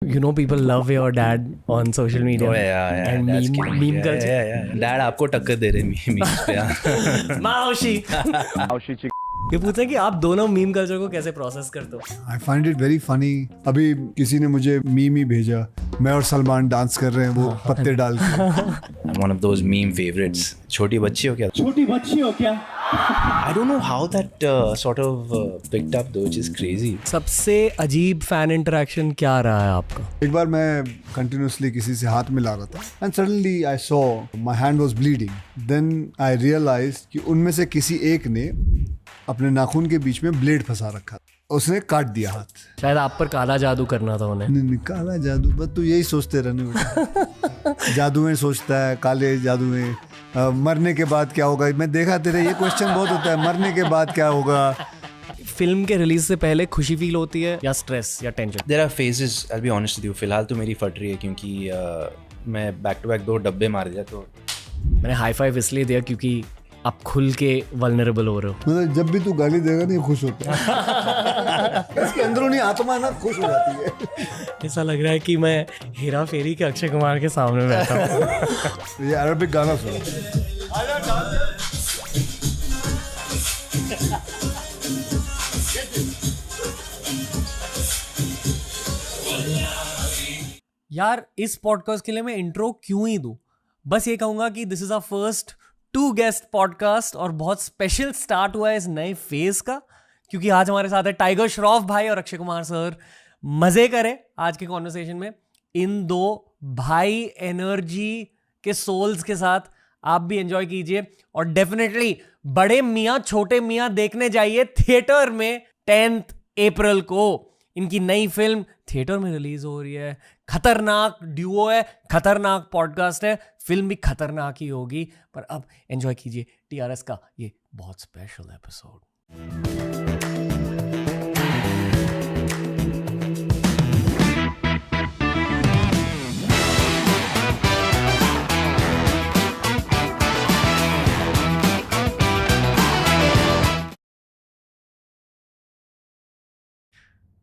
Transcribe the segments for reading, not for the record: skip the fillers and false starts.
you know people love your dad on social media. Oh yeah, and that's meme killing. meme Yeah, culture. yeah. Dad आपको टक्कर दे रहे memes पे यार. माओशी. ये पूछा कि आप दोनों मीम कल्चर को कैसे प्रोसेस करते हो? I find it very funny. अभी किसी ने मुझे मीम ही भेजा, मैं और सलमान डांस कर रहे हैं वो पत्ते डाल के. I'm one of those meme favorites. छोटी बच्ची हो क्या? छोटी बच्ची हो क्या? I don't know how that sort of picked up though, which is crazy. सबसे अजीब फैन इंटरेक्शन क्या रहा है आपका? एक बार मैं कंटिन्यूसली किसी से हाथ मिला रहा था and suddenly I saw my hand was bleeding. Then I realised कि उनमें से किसी एक ने अपने नाखून के बीच में ब्लेड फंसा रखा, उसने काट दिया हाथ. शायद आप पर काला जादू करना था उन्हें. नहीं, काला जादू बस तू यही सोचते रहने बेटा. जादू में सोचता है, काले जादू में मरने के बाद क्या होगा. मैं देखा तेरे ये क्वेश्चन बहुत होता है, मरने के बाद क्या होगा. फिल्म के रिलीज से पहले खुशी फील होती है या स्ट्रेस या tension? There are phases. I'll be honest with you. फिलहाल तो मेरी फट रही है क्योंकि मैं बैक टू बैक 2 डब्बे मार दिया. तो मैंने हाई फाइव इसलिए दिया क्योंकि आप खुल के वल्नरेबल हो रहे हो. मतलब जब भी तू गाली देगा नहीं खुश होता है. इसके अंदरूनी आत्मा ना खुश हो जाती है. ऐसा लग रहा है कि मैं हेरा फेरी के अक्षय कुमार के सामने बैठा हूँ. ये अरबिक गाना सुनो. यार इस पॉडकास्ट के लिए मैं इंट्रो क्यों ही दूं? बस ये कहूंगा कि this is our first 2 guest podcast और बहुत स्पेशल स्टार्ट हुआ है इस नए फेज का, क्योंकि आज हमारे साथ है टाइगर श्रॉफ भाई और अक्षय कुमार सर. मजे करें आज के कॉन्वर्सेशन में इन 2 भाई एनर्जी के सोल्स के साथ. आप भी एंजॉय कीजिए और डेफिनेटली बड़े मियाँ छोटे मियाँ देखने जाइए थिएटर में 10 अप्रैल को. इनकी नई फिल्म थिएटर में रिलीज हो रही है. खतरनाक ड्यूओ है, खतरनाक पॉडकास्ट है, फिल्म भी खतरनाक ही होगी. पर अब एंजॉय कीजिए टीआरएस का ये बहुत स्पेशल एपिसोड.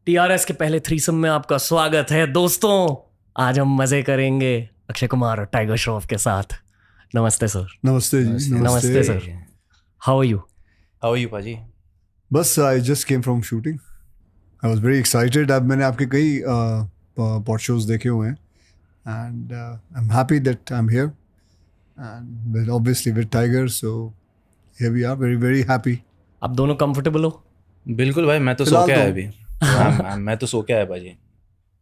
टीआरएस के पहले थ्रीसम में आपका स्वागत है दोस्तों. आज हम मजे करेंगे अक्षय कुमार और टाइगर श्रॉफ के साथ. नमस्ते सर. नमस्ते जी. नमस्ते sir. How are you? How are you, पाजी? बस I just came from shooting. I was very excited. अब मैंने आपके कई पॉड शोज देखे हुए हैं and I am happy that I am here and obviously with Tiger. So here we are, very very happy. आप दोनों कंफर्टेबल हो? बिल्कुल भाई, मैं तो सो के आया अभी. मैं तो सो के आया पाजी.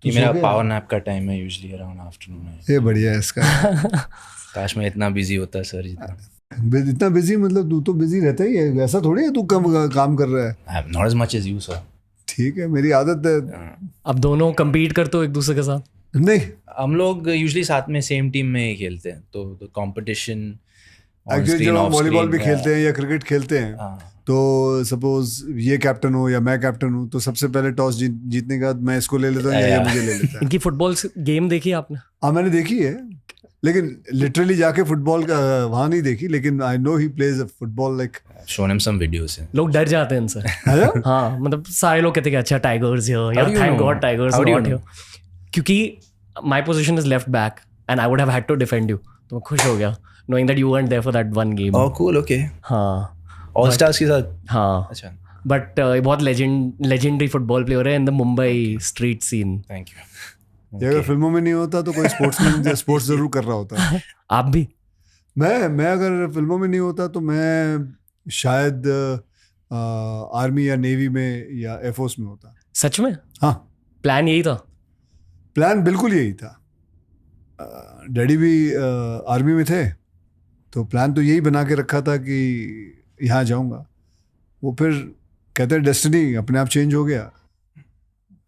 ये मेरा पावर नैप का टाइम है यूजुअली अराउंड आफ्टरनून. ये बढ़िया है इसका. काश मैं इतना बिजी होता सर जितना. इतना बिजी मतलब तू तो बिजी रहता ही है, ऐसा थोड़ी है तू कम काम कर रहा है. I'm not as much as you, sir. ठीक है, मेरी आदत है. आप दोनों compete करते हो एक दूसरे के साथ? नहीं, हम लोग यूजुअली साथ में सेम टीम में ही खेलते हैं, तो कंपटीशन एक्चुअली जब हम वॉलीबॉल भी खेलते हैं या क्रिकेट खेलते हैं तो सपोज ये कैप्टन हो या मैं कैप्टन हूँ तो सबसे पहले टॉस जीतने के बाद मैं इसको ले लेता हूँ या ये मुझे ले लेता है. इनकी फुटबॉल गेम देखी आपने? हाँ मैंने देखी है, लेकिन लिटरली जाके फुटबॉल का वहाँ नहीं देखी, लेकिन I know he plays football like. shown him some videos. लोग डर जाते हैं इनसे. हाँ मतलब सारे लोग कहते हैं अच्छा टाइगर्स हियर या thank God tigers not here, क्योंकि my position is left back and I would have had to defend you. तो मैं खुश हो गया knowing that you weren't there for that one game. Oh cool, okay. हाँ all stars के साथ. हाँ अच्छा. बट बहुत लेजेंडरी फुटबॉल प्लेयर है in the Mumbai street scene. Thank you. ये अगर फिल्मों में नहीं होता तो कोई स्पोर्ट्समैन स्पोर्ट्स जरूर कर रहा होता. आप भी? मैं अगर फिल्मों में नहीं होता तो मैं शायद आर्मी या नेवी में या एयरफोर्स में होता. सच में? हाँ. प्लान यही था? प्लान बिल्कुल यही था. डैडी भी आर्मी में थे तो प्लान तो यही बना के रखा था कि यहाँ जाऊँगा. वो फिर कहते हैं डेस्टिनी अपने आप चेंज हो गया,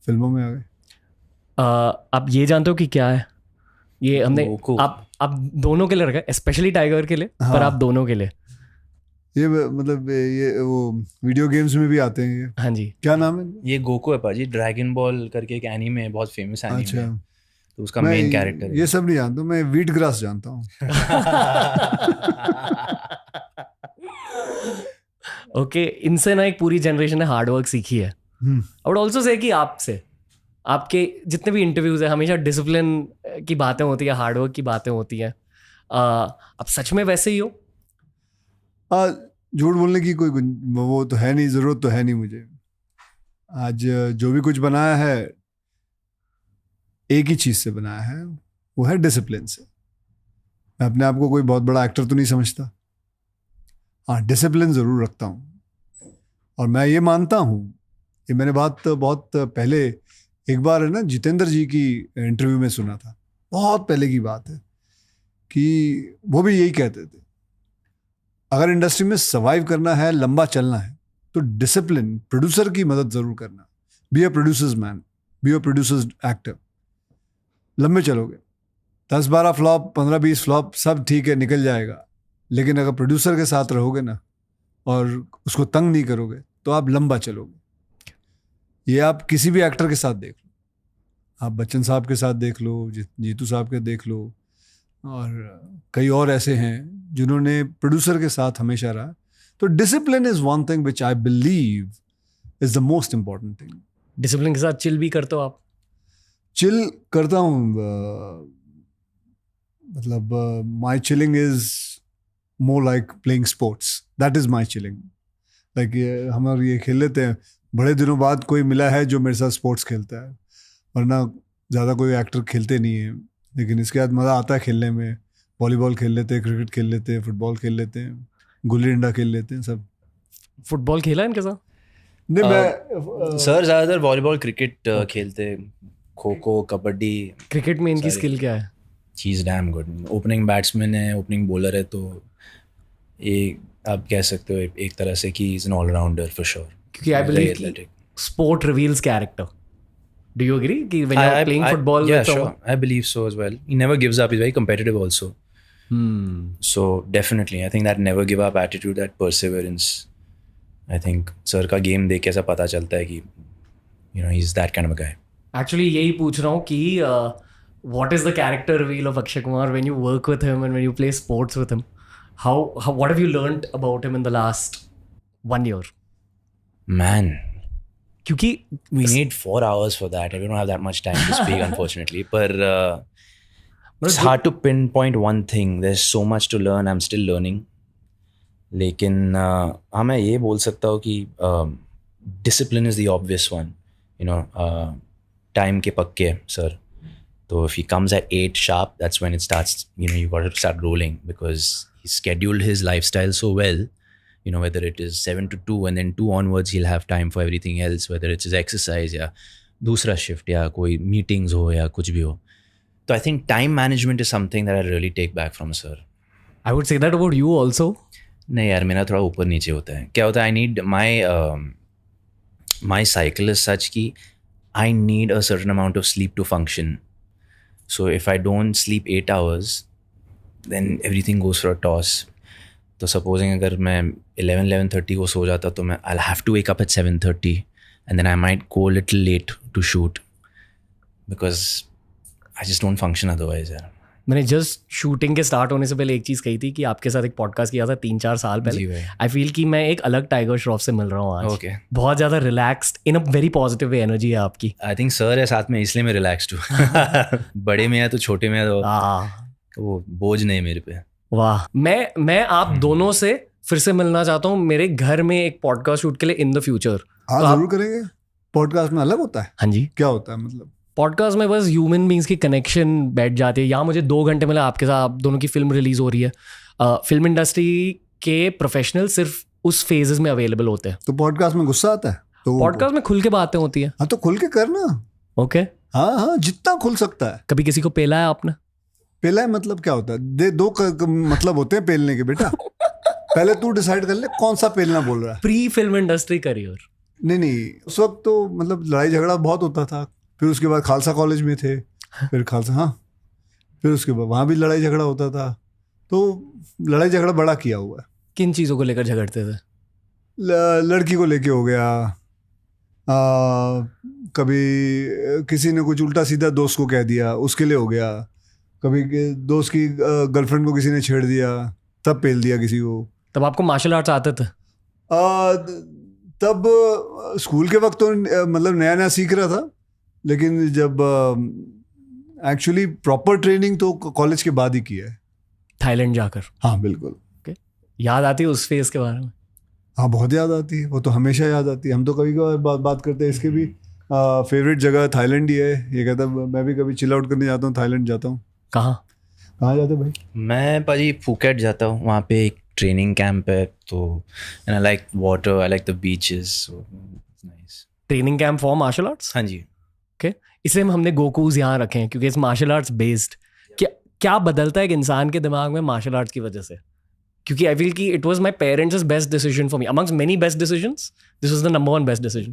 फिल्मों में आ गए. आप ये जानते हो कि क्या है ये? हमने आप दोनों के लिए रखा है, स्पेशली टाइगर के लिए. हाँ. पर आप दोनों के लिए ये मतलब ये वो वीडियो गेम्स में भी आते हैं ये. हाँ जी. क्या नाम है ये? गोकू है पाजी. ड्रैगन बॉल करके एक एनीमे है, बहुत फेमस एनीमे. अच्छा. तो उसका मेन कैरेक्टर है. ये सब नहीं जानता मैं, वीट ग्रास जानता हूँ. ओके, इनसे ना एक पूरी जनरेशन ने हार्डवर्क सीखी है. आई वुड आल्सो से कि आपसे आपके जितने भी इंटरव्यूज है हमेशा डिसिप्लिन की बातें होती है, हार्डवर्क की बातें होती है। अब सच में वैसे ही हो? झूठ बोलने की कोई वो तो है नहीं, ज़रूरत तो है नहीं मुझे। आज जो भी कुछ बनाया है एक ही चीज़ से बनाया है, वो है डिसिप्लिन से। मैं अपने आप को कोई बहुत बड़ा एक्टर तो नहीं समझता, हाँ डिसिप्लिन ज़रूर रखता हूँ। और मैं ये मानता हूँ, ये मैंने बात बहुत पहले एक बार है ना जितेंद्र जी की इंटरव्यू में सुना था, बहुत पहले की बात है, कि वो भी यही कहते थे, अगर इंडस्ट्री में सर्वाइव करना है, लंबा चलना है, तो डिसिप्लिन, प्रोड्यूसर की मदद ज़रूर करना। Be a producers man, be a producers actor. लंबे चलोगे, 10-12 फ्लॉप, 15-20 फ्लॉप, सब ठीक है, निकल जाएगा। लेकिन अगर प्रोड्यूसर के साथ रहोगे ना और उसको तंग नहीं करोगे, तो आप लंबा चलोगे। ये आप किसी भी एक्टर के साथ देख लो, आप बच्चन साहब के साथ देख लो, जीतू साहब के देख लो, और कई और ऐसे हैं जिन्होंने प्रोड्यूसर के साथ हमेशा रहा। तो discipline is one thing which I believe is the most important thing. Discipline के साथ चिल भी करते हो आप? चिल करता हूँ, मतलब my chilling is more like playing sports, that is my chilling. Like हम ये खेल लेते हैं, बड़े दिनों बाद कोई मिला है जो मेरे साथ स्पोर्ट्स खेलता है, वरना ज़्यादा कोई एक्टर खेलते नहीं है। लेकिन इसके बाद मज़ा आता है खेलने में। वॉलीबॉल खेल लेते हैं, क्रिकेट खेल लेते हैं, फुटबॉल खेल लेते हैं, गुल्ली डंडा खेल लेते हैं, सब। फुटबॉल खेला है इनके साथ? नहीं, मैं सर ज़्यादातर वॉलीबॉल, क्रिकेट खेलते, खो खो, कबड्डी। क्रिकेट में इनकी स्किल क्या है? चीज़ डैम गुड। ओपनिंग बैट्समैन है, ओपनिंग बॉलर है, तो ये आप कह सकते हो एक तरह से कि is an allrounder for sure. क्योंकि I believe sport reveals character. Do you agree? When you're playing football, yeah, sure. I believe so as well. He never gives up. He's very competitive also. So definitely, I think that never give up attitude, that perseverance. I think sir का game देख के ऐसा पता चलता है कि he's that kind of a guy. Actually, यही पूछ रहा हूँ कि what is the character reveal of Akshay Kumar when you work with him and when you play sports with him? How what have you learned about him in the last 1 year? Man. क्योंकि we need 4 hours for that. We don't have that much time to speak, unfortunately. But it's hard to pinpoint one thing. There's so much to learn. I'm still learning. लेकिन हाँ, मैं ये बोल सकता हूँ कि discipline is the obvious one. Time के पक्के sir. So if he comes at 8 sharp, that's when it starts. You got to start rolling, because he scheduled his lifestyle so well. Whether it is 7 to 2 and then 2 onwards, he'll have time for everything else, whether it's his exercise या दूसरा shift या कोई meetings हो या कुछ भी हो. So I think time management is something that I really take back from sir. I would say that about you also. नहीं यार, मेरा थोड़ा ऊपर नीचे होता है। क्या होता है, I need my cycle is such कि I need a certain amount of sleep to function. So if I don't sleep 8 hours, then everything goes for a toss. तो सपोजिंग अगर मैं 11:30 को सो जाता, तो मैं I'll have to wake up at 7:30 and then I might go a little late to shoot because I just don't function otherwise यार। मैंने just shooting के स्टार्ट होने से पहले एक चीज़ कही थी कि आपके साथ एक पॉडकास्ट किया था 3-4 साल पहले। आई फील कि मैं एक अलग टाइगर श्रॉफ से मिल रहा हूँ आज। Okay. बहुत ज़्यादा रिलैक्स्ड, इन अ वेरी पॉजिटिव वे एनर्जी है आपकी। आई थिंक सर है साथ में, इसलिए मैं रिलैक्स्ड हूँ। बड़े में है तो छोटे में है तो वो बोझ नहीं मेरे पे। वाह, मैं आप दोनों से फिर से मिलना चाहता हूँ मेरे घर में एक पॉडकास्ट शूट के लिए इन द फ्यूचर। हाँ, जरूर करेंगे। पॉडकास्ट में अलग होता है? हाँ जी। क्या होता है मतलब? पॉडकास्ट में बस ह्यूमन बींग्स की कनेक्शन बैठ जाती है। यहाँ मुझे 2 घंटे मिला आपके साथ, आप दोनों की फिल्म रिलीज हो रही है। फिल्म इंडस्ट्री के प्रोफेशनल सिर्फ उस फेजेस में अवेलेबल होते हैं। तो पॉडकास्ट में गुस्सा आता है? तो पॉडकास्ट में खुल के बातें होती है। हाँ, तो खुल के करना। ओके। हाँ, जितना खुल सकता है। कभी किसी को पेला है आपने? पेला है मतलब क्या होता है? दो मतलब होते हैं पेलने के बेटा। पहले तू डिसाइड कर ले कौन सा पेलना बोल रहा है। Pre film industry career? नहीं, उस वक्त तो मतलब लड़ाई झगड़ा बहुत होता था। फिर उसके बाद खालसा कॉलेज में थे, फिर खालसा, हाँ, फिर उसके बाद वहाँ भी लड़ाई झगड़ा होता था। तो लड़ाई झगड़ा बड़ा किया हुआ है। किन चीज़ों को लेकर झगड़ते थे? लड़की को लेके हो गया, कभी किसी ने कुछ उल्टा सीधा दोस्त को कह दिया, उसके लिए हो गया। कभी दोस्त की गर्लफ्रेंड को किसी ने छेड़ दिया, तब पेल दिया किसी को। तब आपको मार्शल आर्ट्स आते थे? तब स्कूल के वक्त तो मतलब नया नया सीख रहा था, लेकिन जब एक्चुअली प्रॉपर ट्रेनिंग तो कॉलेज के बाद ही किया है। थाईलैंड जाकर हाँ बिल्कुल। याद आती है उस फेज के बारे में? हाँ बहुत याद आती है, वो तो हमेशा याद आती है। हम तो कभी कभार बात करते हैं इसके भी, फेवरेट जगह थाईलैंड ही है। ये कहता है मैं भी कभी चिल आउट करने जाता हूँ, थाईलैंड जाता हूँ। कहाँ जाते भाई? मैं पाजी फुकेट जाता हूँ, वहाँ पे एक ट्रेनिंग कैंप है, तो and I like water, I like the beaches, so nice. Training camp for martial arts? हाँ जी। ओके, इसलिए हमने गोकूज यहाँ रखे हैं क्योंकि इट्स मार्शल आर्ट्स बेस्ड। क्या बदलता है एक इंसान के दिमाग में मार्शल आर्ट्स की वजह से? क्योंकि आई फील कि it was my parents best decision for me amongst many best decisions, this was the number one best decision.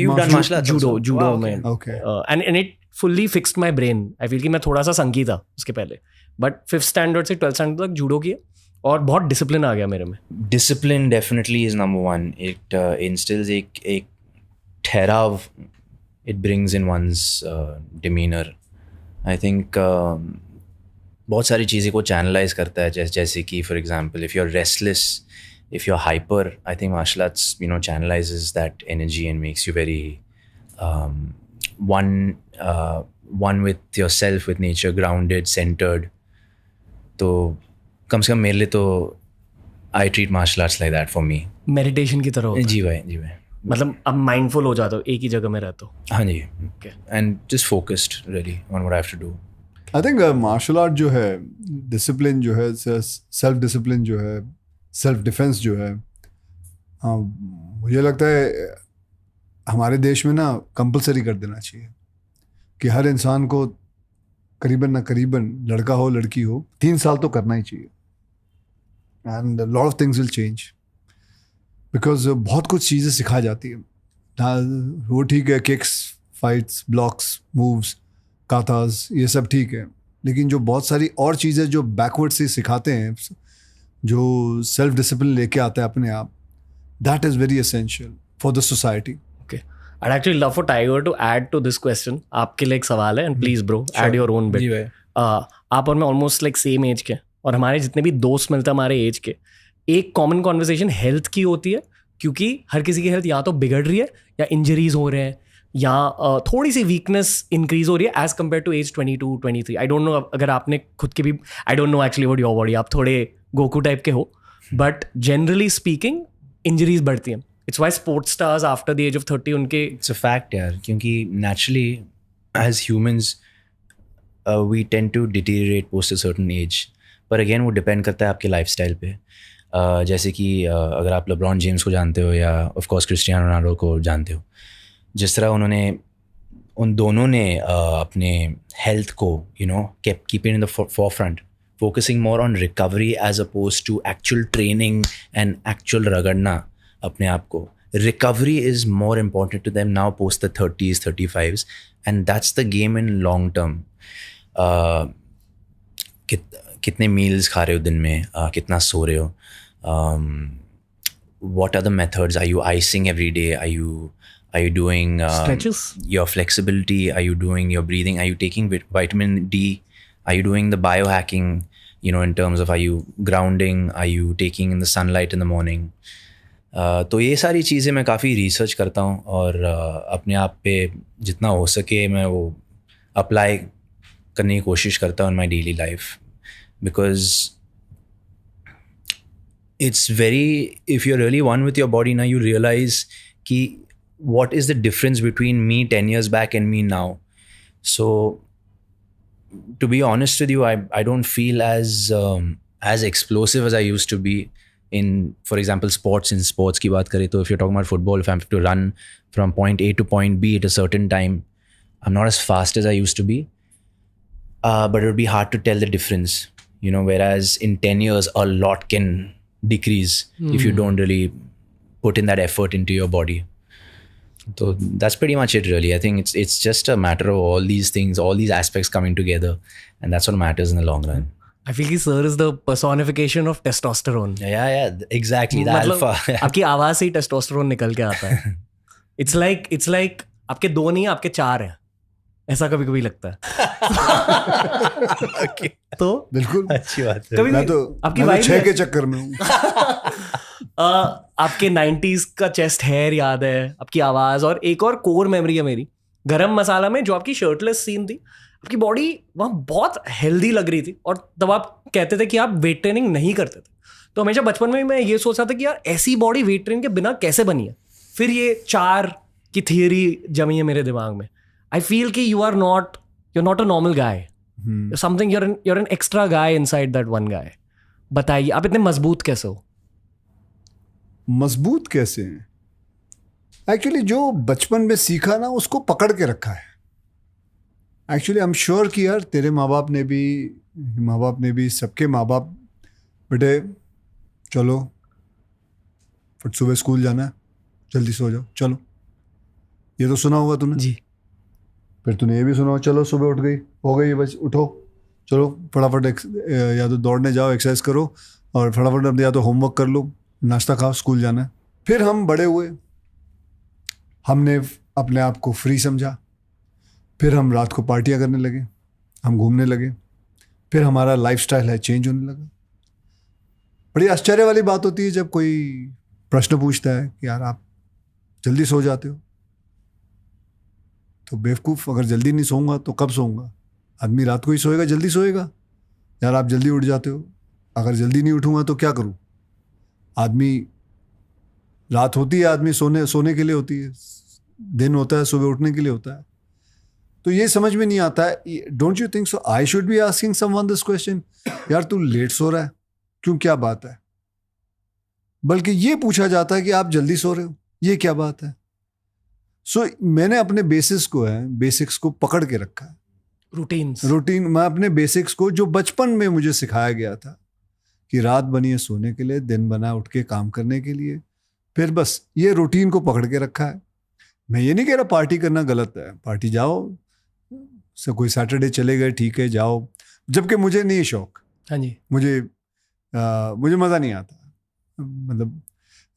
you've done martial arts also? judo Wow, में okay. and it fully fixed my brain. I feel कि मैं थोड़ा सा संकी था उसके पहले, but 5th standard से 12th standard तक जूडो किया और बहुत डिसिप्लिन आ गया मेरे में। Discipline definitely is number one. It instils एक ठहराव, it brings in one's demeanour. I think बहुत सारी चीज़ें को चैनलाइज करता है, जैसे कि for example if you are restless, if you are hyper, I think martial arts channelises that energy and makes you very one with yourself, with nature, grounded, centered. तो कम से कम मेरे लिए तो I treat martial arts like that for me. Meditation की तरह होता है। जी भाई, जी भाई। मतलब अब माइंडफुल हो जाता हो, एक ही जगह में रहते हो। हाँ जी। Okay. And just focused really on what I have to do. I think martial art जो है, डिसिप्लिन जो है, सेल्फ डिसिप्लिन जो है, सेल्फ डिफेंस जो है, मुझे लगता है हमारे देश में ना कंपलसरी कर देना चाहिए कि हर इंसान को करीबन ना करीबन, लड़का हो लड़की हो, 3 साल तो करना ही चाहिए। And lot of things will change because बहुत कुछ चीज़ें सिखा जाती है। वो ठीक है, किक्स, फाइट्स, ब्लॉक्स, मूव्स, काताज, ये सब ठीक है, लेकिन जो बहुत सारी और चीज़ें जो बैकवर्ड से सिखाते हैं, जो सेल्फ डिसिप्लिन लेके आता है अपने आप, that is very essential for the society. Okay. I'd actually love for Tiger to add to this question. आपके लिए एक सवाल है, and please bro, add your own bit. जी भाई। आप और मैं ऑलमोस्ट लाइक सेम एज के, और हमारे जितने भी दोस्त मिलते हैं हमारे एज के, एक कॉमन कॉन्वर्सेशन हेल्थ की होती है, क्योंकि हर किसी की हेल्थ या तो बिगड़ रही है या इंजरीज हो रहे हैं या थोड़ी सी वीकनेस इंक्रीज हो रही है as compared to age 22, 23। I don't know अगर आपने खुद के भी, I don't know actually what your body, आप थोड़े गोकू टाइप के हो, बट जनरली स्पीकिंग इंजरीज बढ़ती हैं। It's why sports stars after the age of 30 उनके, इट्स अ फैक्ट यार, क्योंकि naturally as humans we tend to deteriorate post a certain age, पर अगेन वो डिपेंड करता है आपके लाइफस्टाइल पे। जैसे कि अगर आप लेब्रॉन जेम्स को जानते हो या ऑफ कोर्स क्रिस्टियानो रोनाल्डो को जानते हो, जिस तरह उन दोनों ने अपने हेल्थ को keep in the forefront, focusing more on recovery as opposed to actual training and actual रगड़ना अपने आप को। Recovery is more important to them now post the 30s, 35s, and that's the game in long term. कितने meals खा रहे हो दिन में, कितना सो रहे हो, what are the methods, are you icing every day, are you doing stretches, your flexibility, are you doing your breathing, are you taking vitamin D, are you doing the biohacking, in terms of are you grounding, are you taking in the sunlight in the morning? तो ये सारी चीज़ें मैं काफ़ी research करता हूँ और अपने आप पे जितना हो सके मैं वो अप्लाई करने की कोशिश करता हूँ in my daily life, because it's very, if you're really one with your body now, you realize ki what is the difference between me 10 years back and me now. So to be honest with you, I don't feel as explosive as I used to be in, for example, sports. In sports ki baat kare to, if you're talking about football, if I have to run from point A to point B at a certain time, I'm not as fast as I used to be, but it would be hard to tell the difference, whereas in 10 years a lot can decrease if you don't really put in that effort into your body. So that's pretty much it really. I think it's just a matter of all these things, all these aspects coming together, and that's what matters in the long run. I feel कि sir is the personification of testosterone. Yeah, exactly, the alpha. आपकी आवाज से ही testosterone निकल के आता है. It's like आपके 2 नहीं, आपके 4 हैं, ऐसा कभी कभी लगता है। Okay. तो बिल्कुल अच्छी बात है। कभी मैं तो आपकी 6 के चक्कर में हूँ। आपके 90s का चेस्ट हेयर याद है, आपकी आवाज, और एक और कोर मेमोरी है मेरी, गरम मसाला में जो आपकी शर्टलेस सीन थी, आपकी बॉडी वहाँ बहुत हेल्दी लग रही थी, और तब आप कहते थे कि आप वेट ट्रेनिंग नहीं करते थे। तो हमेशा बचपन में मैं ये सोचता था कि यार ऐसी बॉडी वेट ट्रेनिंग के बिना कैसे बनी है। फिर ये 4 की थियरी जमी है मेरे दिमाग में। आई फील कि you are not a normal guy, something, you're an extra guy inside that one guy. बताइए आप इतने मजबूत कैसे हो? मजबूत कैसे हैं? एक्चुअली जो बचपन में सीखा ना उसको पकड़ के रखा है। एक्चुअली आई एम श्योर कि यार तेरे माँ बाप ने भी सबके माँ बाप, बेटे चलो फिर सुबह स्कूल जाना है, जल्दी सो जाओ, चलो, ये तो सुना होगा तूने जी। फिर तूने ये भी सुना, चलो सुबह उठ गई, हो गई बस, उठो, चलो फटाफट या तो दौड़ने जाओ, एक्सरसाइज करो, और फटाफट या तो होमवर्क कर लो, नाश्ता खाओ, स्कूल जाना है। फिर हम बड़े हुए, हमने अपने आप को फ्री समझा, फिर हम रात को पार्टियां करने लगे, हम घूमने लगे, फिर हमारा लाइफस्टाइल है चेंज होने लगा। बड़ी आश्चर्य वाली बात होती है जब कोई प्रश्न पूछता है कि यार आप जल्दी सो जाते हो, तो बेवकूफ़, अगर जल्दी नहीं सोऊंगा तो कब सोऊंगा? आदमी रात को ही सोएगा, जल्दी सोएगा। यार आप जल्दी उठ जाते हो, अगर जल्दी नहीं उठूंगा तो क्या करूं? आदमी, रात होती है आदमी सोने के लिए होती है, दिन होता है सुबह उठने के लिए होता है। तो ये समझ में नहीं आता है। Don't you think so I should be asking someone this question, यार तू लेट सो रहा है क्यों, क्या बात है? बल्कि ये पूछा जाता है कि आप जल्दी सो रहे हो, ये क्या बात है? सो मैंने अपने बेसिक्स को पकड़ के रखा है। रूटीन, मैं अपने बेसिक्स को जो बचपन में मुझे सिखाया गया था कि रात बनी है सोने के लिए, दिन बना उठ के काम करने के लिए, फिर बस ये रूटीन को पकड़ के रखा है। मैं ये नहीं कह रहा पार्टी करना गलत है, पार्टी जाओ, कोई सैटरडे चले गए, ठीक है जाओ, जबकि मुझे नहीं शौक। हाँ जी। मुझे मज़ा नहीं आता, मतलब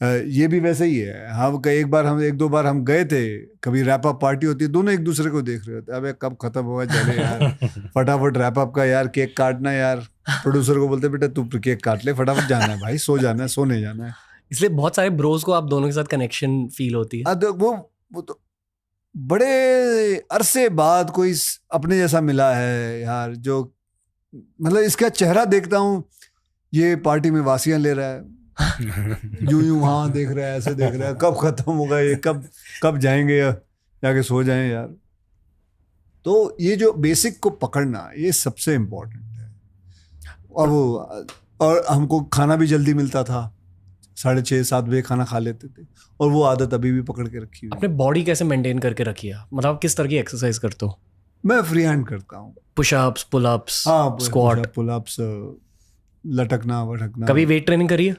ये भी वैसे ही है। हाँ, एक दो बार हम गए थे, कभी रैप अप पार्टी होती है, दोनों एक दूसरे को देख रहे होते, अबे कब खत्म होगा, चले यार फटाफट रैप अप का, यार केक काटना, यार प्रोड्यूसर को बोलते बेटा तू केक काट ले, फटाफट जाना है भाई, सो जाना है, सोने जाना है। इसलिए बहुत सारे ब्रोज को आप दोनों के साथ कनेक्शन फील होती है। वो तो बड़े अरसे बाद कोई अपने जैसा मिला है यार, जो मतलब इसका चेहरा देखता हूँ, ये पार्टी में वासियां ले रहा है, यूं हाँ देख रहा है, ऐसे देख रहा है, कब खत्म होगा ये, कब जाएंगे या जाके सो जाएं यार। तो ये जो बेसिक को पकड़ना, ये सबसे इम्पोर्टेंट है। और हमको खाना भी जल्दी मिलता था, 6:30-7 बजे खाना खा लेते थे, और वो आदत अभी भी पकड़ के रखी हुई। आपने बॉडी कैसे मेंटेन करके रखी है? मतलब आप किस तरह की एक्सरसाइज करते हो? मैं फ्री हैंड करता हूँ, पुशअप्स, पुलअप्स, हाँ, स्क्वाट, पुलअप्स, लटकना वटकना। कभी वेट ट्रेनिंग करी है?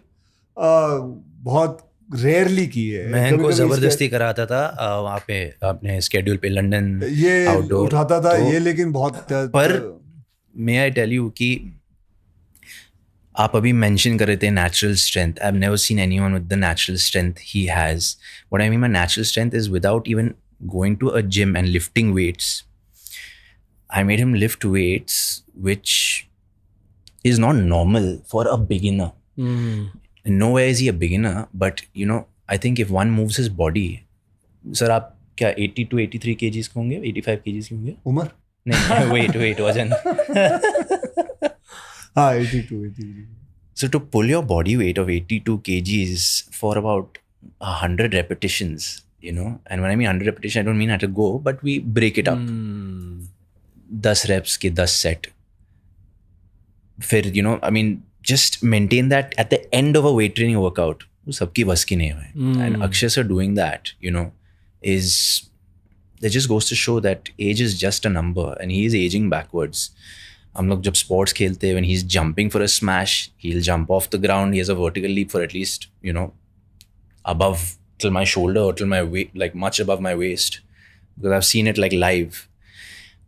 बहुत रेयरली की है। मैं इनको जबरदस्ती कराता था वहाँ पे अपने स्केड्यूल पे, लंदन ये आउटडोर उठाता था, ये लेकिन बहुत पर मे आई टेल यू कि आप अभी मेंशन कर रहे थे natural strength. I have never seen anyone with the natural strength he has. What I mean by natural strength is without even going to a gym and lifting weights. I made him lift weights, which is not normal for a beginner. Nowhere is he a beginner, but you know, I think if one moves his body, sir, आप क्या 80 to 83 kgs के होंगे, 85 kgs के होंगे? उम्र? नहीं, wait, वजन। हाँ, 82. So to pull your body weight of 82 kgs for about 100 repetitions, you know, and when I mean 100 repetitions, I don't mean I have to go, but we break it up. 10 reps के 10 set. फिर you know, I mean, just maintain that at the end of a weight training workout. वो सबकी बस की नहीं है. And Akshay sir doing that, you know, that just goes to show that age is just a number, and he is aging backwards. हम लोग जब sports खेलते हैं, when he's jumping for a smash, he'll jump off the ground. He has a vertical leap for at least, you know, above till my shoulder or till my waist, like much above my waist, because I've seen it like live.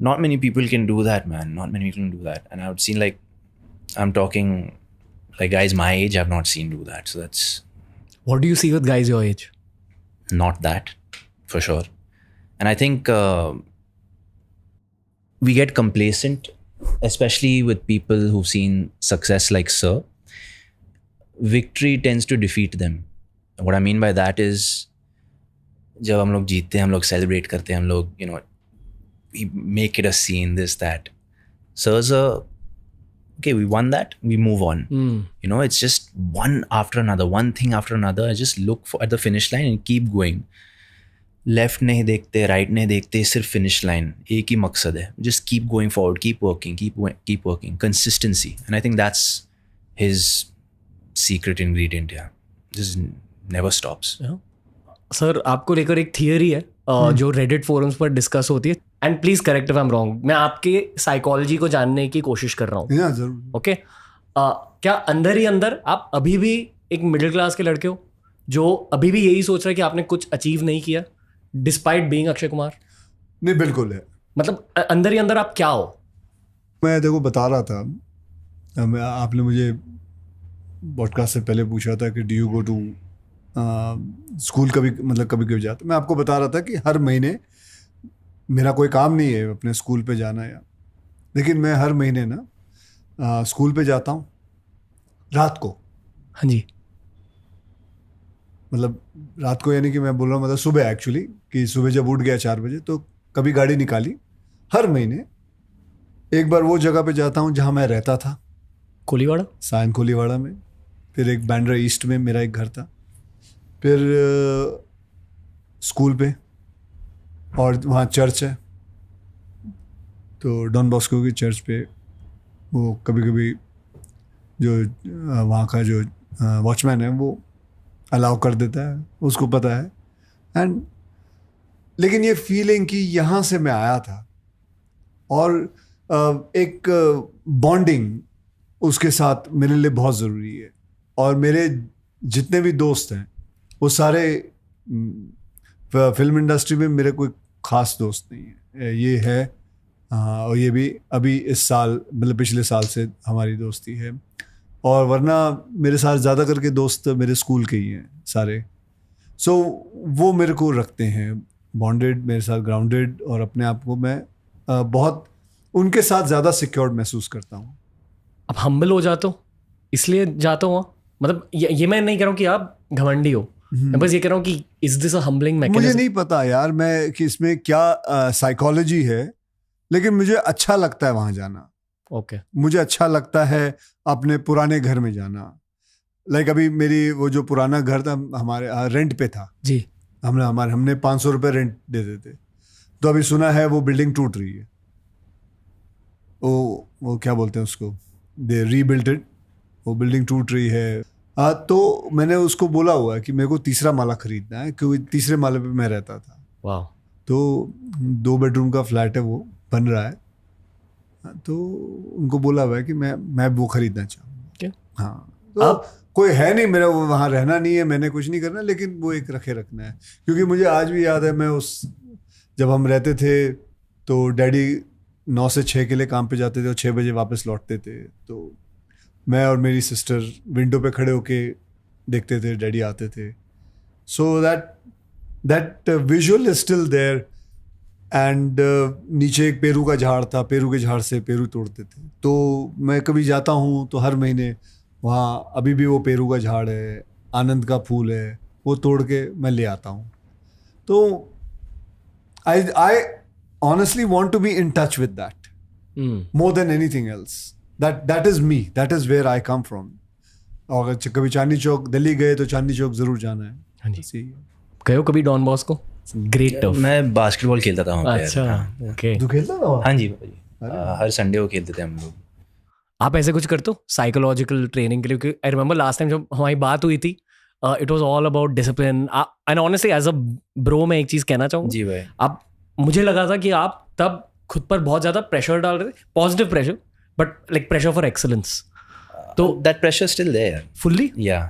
Not many people can do that, man. Not many people can do that. And I've seen, like, I'm talking like guys my age I've not seen do that. So that's... What do you see with guys your age? Not that, for sure. And I think we get complacent, especially with people who've seen success like Sir. Victory tends to defeat them. What I mean by that is, जब हम लोग जीतते हैं, हम लोग celebrate करते हैं, हम लोग, you know, we make it a scene, this, that. Sirs are, okay, we won that, we move on. You know, it's just one after another, one thing after another. I just look at the finish line and keep going. Left नहीं देखते, right नहीं देखते, सिर्फ finish line. एक ही मकसद है. Just keep going forward, keep working, keep working. Consistency. And I think that's his secret ingredient, yeah. Just never stops. Sir आपको लेकर एक थियरी है जो रेडिट फोरम्स पर डिस्कस होती है, and please correct if I am wrong. मैं आपके साइकोलॉजी को जानने की कोशिश कर रहा हूँ. जरूर. ओके, क्या अंदर ही अंदर आप अभी भी एक मिडिल क्लास के लड़के हो जो अभी भी यही सोच रहा है कि आपने कुछ अचीव नहीं किया डिस्पाइट बीइंग अक्षय कुमार? नहीं, बिल्कुल है. मतलब अंदर ही अंदर आप क्या हो? मैं देखो बता रहा था, आपने मुझे पॉडकास्ट से पहले पूछा था कि do you go to school कभी, मतलब कभी कभी जाता. मैं आपको बता रहा था कि हर महीने मेरा कोई काम नहीं है अपने स्कूल पे जाना या, लेकिन मैं हर महीने ना स्कूल पे जाता हूँ रात को. हाँ जी. मतलब रात को यानी कि मैं बोल रहा हूँ मतलब सुबह, एक्चुअली कि सुबह जब उठ गया 4 बजे तो कभी गाड़ी निकाली. हर महीने एक बार वो जगह पे जाता हूँ जहाँ मैं रहता था, कोलीवाड़ा, सायन कोलीवाड़ा में. फिर एक बैंड्रा ईस्ट में मेरा एक घर था. फिर स्कूल पे, और वहाँ चर्च है तो डॉन बॉस्को की चर्च पे वो कभी कभी जो वहाँ का जो वॉचमैन है वो अलाउ कर देता है, उसको पता है. एंड लेकिन ये फीलिंग कि यहाँ से मैं आया था और एक बॉन्डिंग उसके साथ मेरे लिए बहुत ज़रूरी है. और मेरे जितने भी दोस्त हैं वो सारे फिल्म इंडस्ट्री में मेरे कोई ख़ास दोस्त नहीं है. ये है और ये भी अभी इस साल, मतलब पिछले साल से हमारी दोस्ती है. और वरना मेरे साथ ज़्यादा करके दोस्त मेरे स्कूल के ही हैं सारे. सो वो मेरे को रखते हैं बॉन्डेड, मेरे साथ ग्राउंडेड, और अपने आप को मैं बहुत उनके साथ ज़्यादा सिक्योर्ड महसूस करता हूँ. अब हम्बल हो जाते हो इसलिए जाते हो? मतलब ये मैं नहीं कह रहा हूँ कि आप घमंडी हो, मैं बस ये कह रहा हूँ कि is this a humbling mechanism? मुझे नहीं पता यार मैं कि इसमें क्या साइकोलॉजी है, लेकिन मुझे अच्छा लगता है वहाँ जाना. ओके. मुझे अच्छा लगता है अपने पुराने घर में जाना. लाइक अभी मेरी वो जो पुराना घर था हमारे रेंट पे था जी. हमने 500 रुपये रेंट देते थे. तो अभी सुना है वो बिल्डिंग टूट रही है. वो क्या बोलते हैं उसको, दे रीबिल्ट इट. वो बिल्डिंग टूट रही है. तो मैंने उसको बोला हुआ है कि मेरे को 3रा माला खरीदना है, क्योंकि 3रे माले पे मैं रहता था. वाह. तो 2 बेडरूम का फ्लैट है, वो बन रहा है. तो उनको बोला हुआ है कि मैं वो खरीदना चाहूँगा. हाँ. तो अब कोई है नहीं मेरा, वो वहाँ रहना नहीं है, मैंने कुछ नहीं करना, लेकिन वो एक रखना है. क्योंकि मुझे आज भी याद है, मैं जब हम रहते थे तो डैडी 9 से 6 के लिए काम पे जाते थे और 6 बजे वापस लौटते थे. तो मैं और मेरी सिस्टर विंडो पे खड़े होके देखते थे डैडी आते थे. So that visual is still there. And नीचे एक पेरू का झाड़ था, पेरू के झाड़ से पेरू तोड़ते थे. तो मैं कभी जाता हूँ तो हर महीने वहाँ अभी भी वो पेरू का झाड़ है, आनंद का फूल है, वो तोड़ के मैं ले आता हूँ. तो I honestly want to be in touch with that more than anything else. That is me. That is where I come from. और कभी चांदनी चौक दिल्ली गए तो चांदनी चौक जरूर जाना है. हाँ जी. गए हो कभी डॉन बॉस्को? Great tough. मैं बास्केटबॉल खेलता था वहाँ पे. अच्छा. ओके. तू खेलता था? हाँ जी हर संडे को खेलते थे हम लोग. आप ऐसे कुछ करते हो साइकोलॉजिकल ट्रेनिंग के लिए? क्योंकि आई रिमेंबर लास्ट टाइम जब हमारी बात हुई थी, it was all about discipline. And honestly as a bro मैं एक चीज़ कहना चाहूँगा. जी भाई. आप, मुझे लगा था कि आप तब खुद पर बहुत ज़्यादा प्रेशर डाल रहे थे, positive pressure, but like pressure for excellence. तो that pressure still there fully. Yeah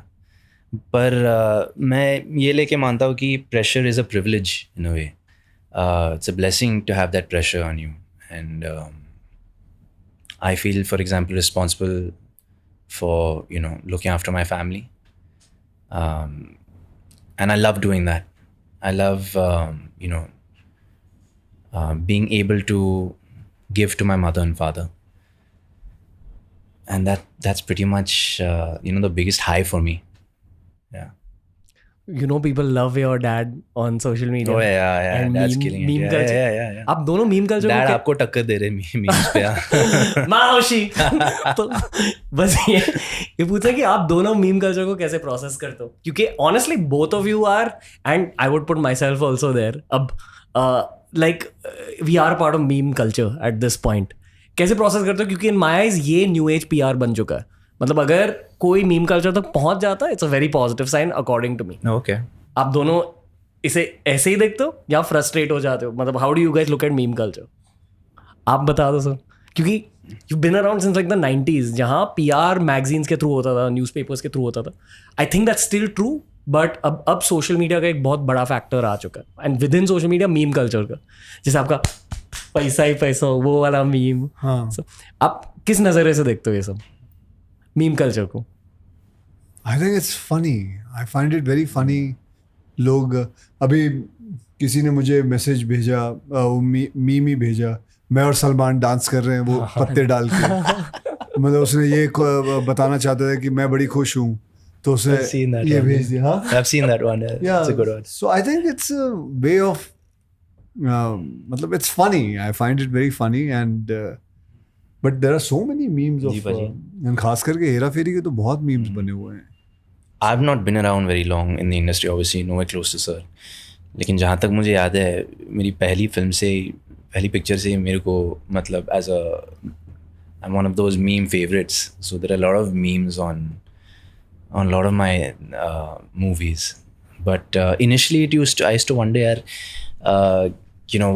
पर मैं ये लेके मानता हूँ कि pressure is a privilege in a way. It's a blessing to have that pressure on you. And I feel, for example, responsible for, looking after my family. And I love doing that. I love, being able to give to my mother and father. And that's pretty much, the biggest high for me. Yeah. you know people love your dad on social media. Oh yeah, And that's meme- killing meme it. culture. Yeah. आप दोनों meme culture Dad आपको टक्कर दे रहे memes पे हाँ. माओशी तो बस ये पूछा कि आप दोनों मीम कल्चर को कैसे प्रोसेस करते हो, क्योंकि honestly both of you are, and I would put myself also there, अब like we are part of meme culture at this point. कैसे प्रोसेस करते हो, क्योंकि इन माई आइज ये न्यू एज PR बन चुका है. मतलब अगर कोई मीम कल्चर तक पहुंच जाता है, it's a very positive sign according to me. Okay. आप दोनों इसे ऐसे ही देखते हो या फ्रस्ट्रेट हो जाते हो? मतलब how do you guys look at meme culture? आप बता दो सर, क्योंकि you been around since like the 90s, जहाँ PR मैगजीन्स के थ्रू होता था, न्यूज़पेपर्स के थ्रू होता था. I think that's still true, but अब सोशल मीडिया का एक बहुत बड़ा फैक्टर आ चुका है, and with in social media meme culture का, जैसे आपका पैसा ही पैसा हो, वो वाला मीम. हाँ. So, आप किस नज़रिए से देखते हो ये सब मीम कल्चर को? I think it's funny. I find it very funny. लोग अभी किसी ने मुझे मैसेज भेजा, मीम ही भेजा, मैं और सलमान डांस कर रहे हैं वो पत्ते डाल के. मतलब उसने ये बताना चाहता था कि मैं बड़ी खुश हूँ, तो उसने I've seen that ये one. भेज दिया. हाँ? I've seen that one. Yeah. It's a good one. So I think it's a way of मतलब it's funny. I find it very funny, and but there are so many memes ji of भाजी. and खास करके हेरा फेरी के तो बहुत memes बने हुए हैं. I've not been around very long in the industry, obviously, nowhere close to sir. लेकिन जहाँ तक मुझे याद है, मेरी पहली पिक्चर से मेरे को मतलब I'm one of those meme favorites. So there are a lot of memes on a lot of my movies. But initially I used to wonder,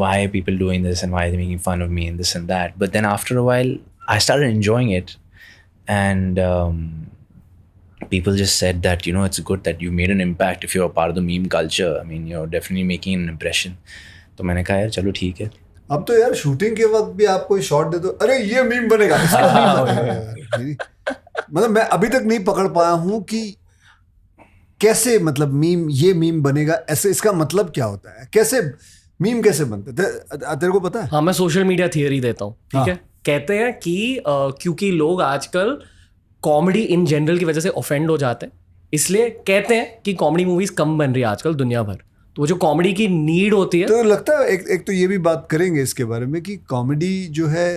why are people doing this and why are they making fun of me and this and that. But then after a while, I started enjoying it. And people just said that, it's good that you made an impact if you're a part of the meme culture. I mean, you're definitely making an impression. तो मैंने कहा यार चलो ठीक है. अब तो यार शूटिंग के वक्त भी आप कोई शॉट दे दो, अरे ये मीम बनेगा, इसका मीम बनेगा. मतलब मैं अभी तक नहीं पकड़ पाया हूँ कि कैसे, मतलब ये मीम बनेगा, ऐसे इसका मतलब क्या होता है, कैसे मीम कैसे बनते, तेरे को पता है? हाँ, मैं सोशल मीडिया थियरी देता हूँ, ठीक है. कहते हैं कि क्योंकि लोग आजकल कॉमेडी इन जनरल की वजह से ऑफेंड हो जाते हैं, इसलिए कहते हैं कि कॉमेडी मूवीज कम बन रही है आजकल दुनिया भर. तो वो जो कॉमेडी की नीड होती है, तो लगता है एक तो ये भी बात करेंगे इसके बारे में कि कॉमेडी जो है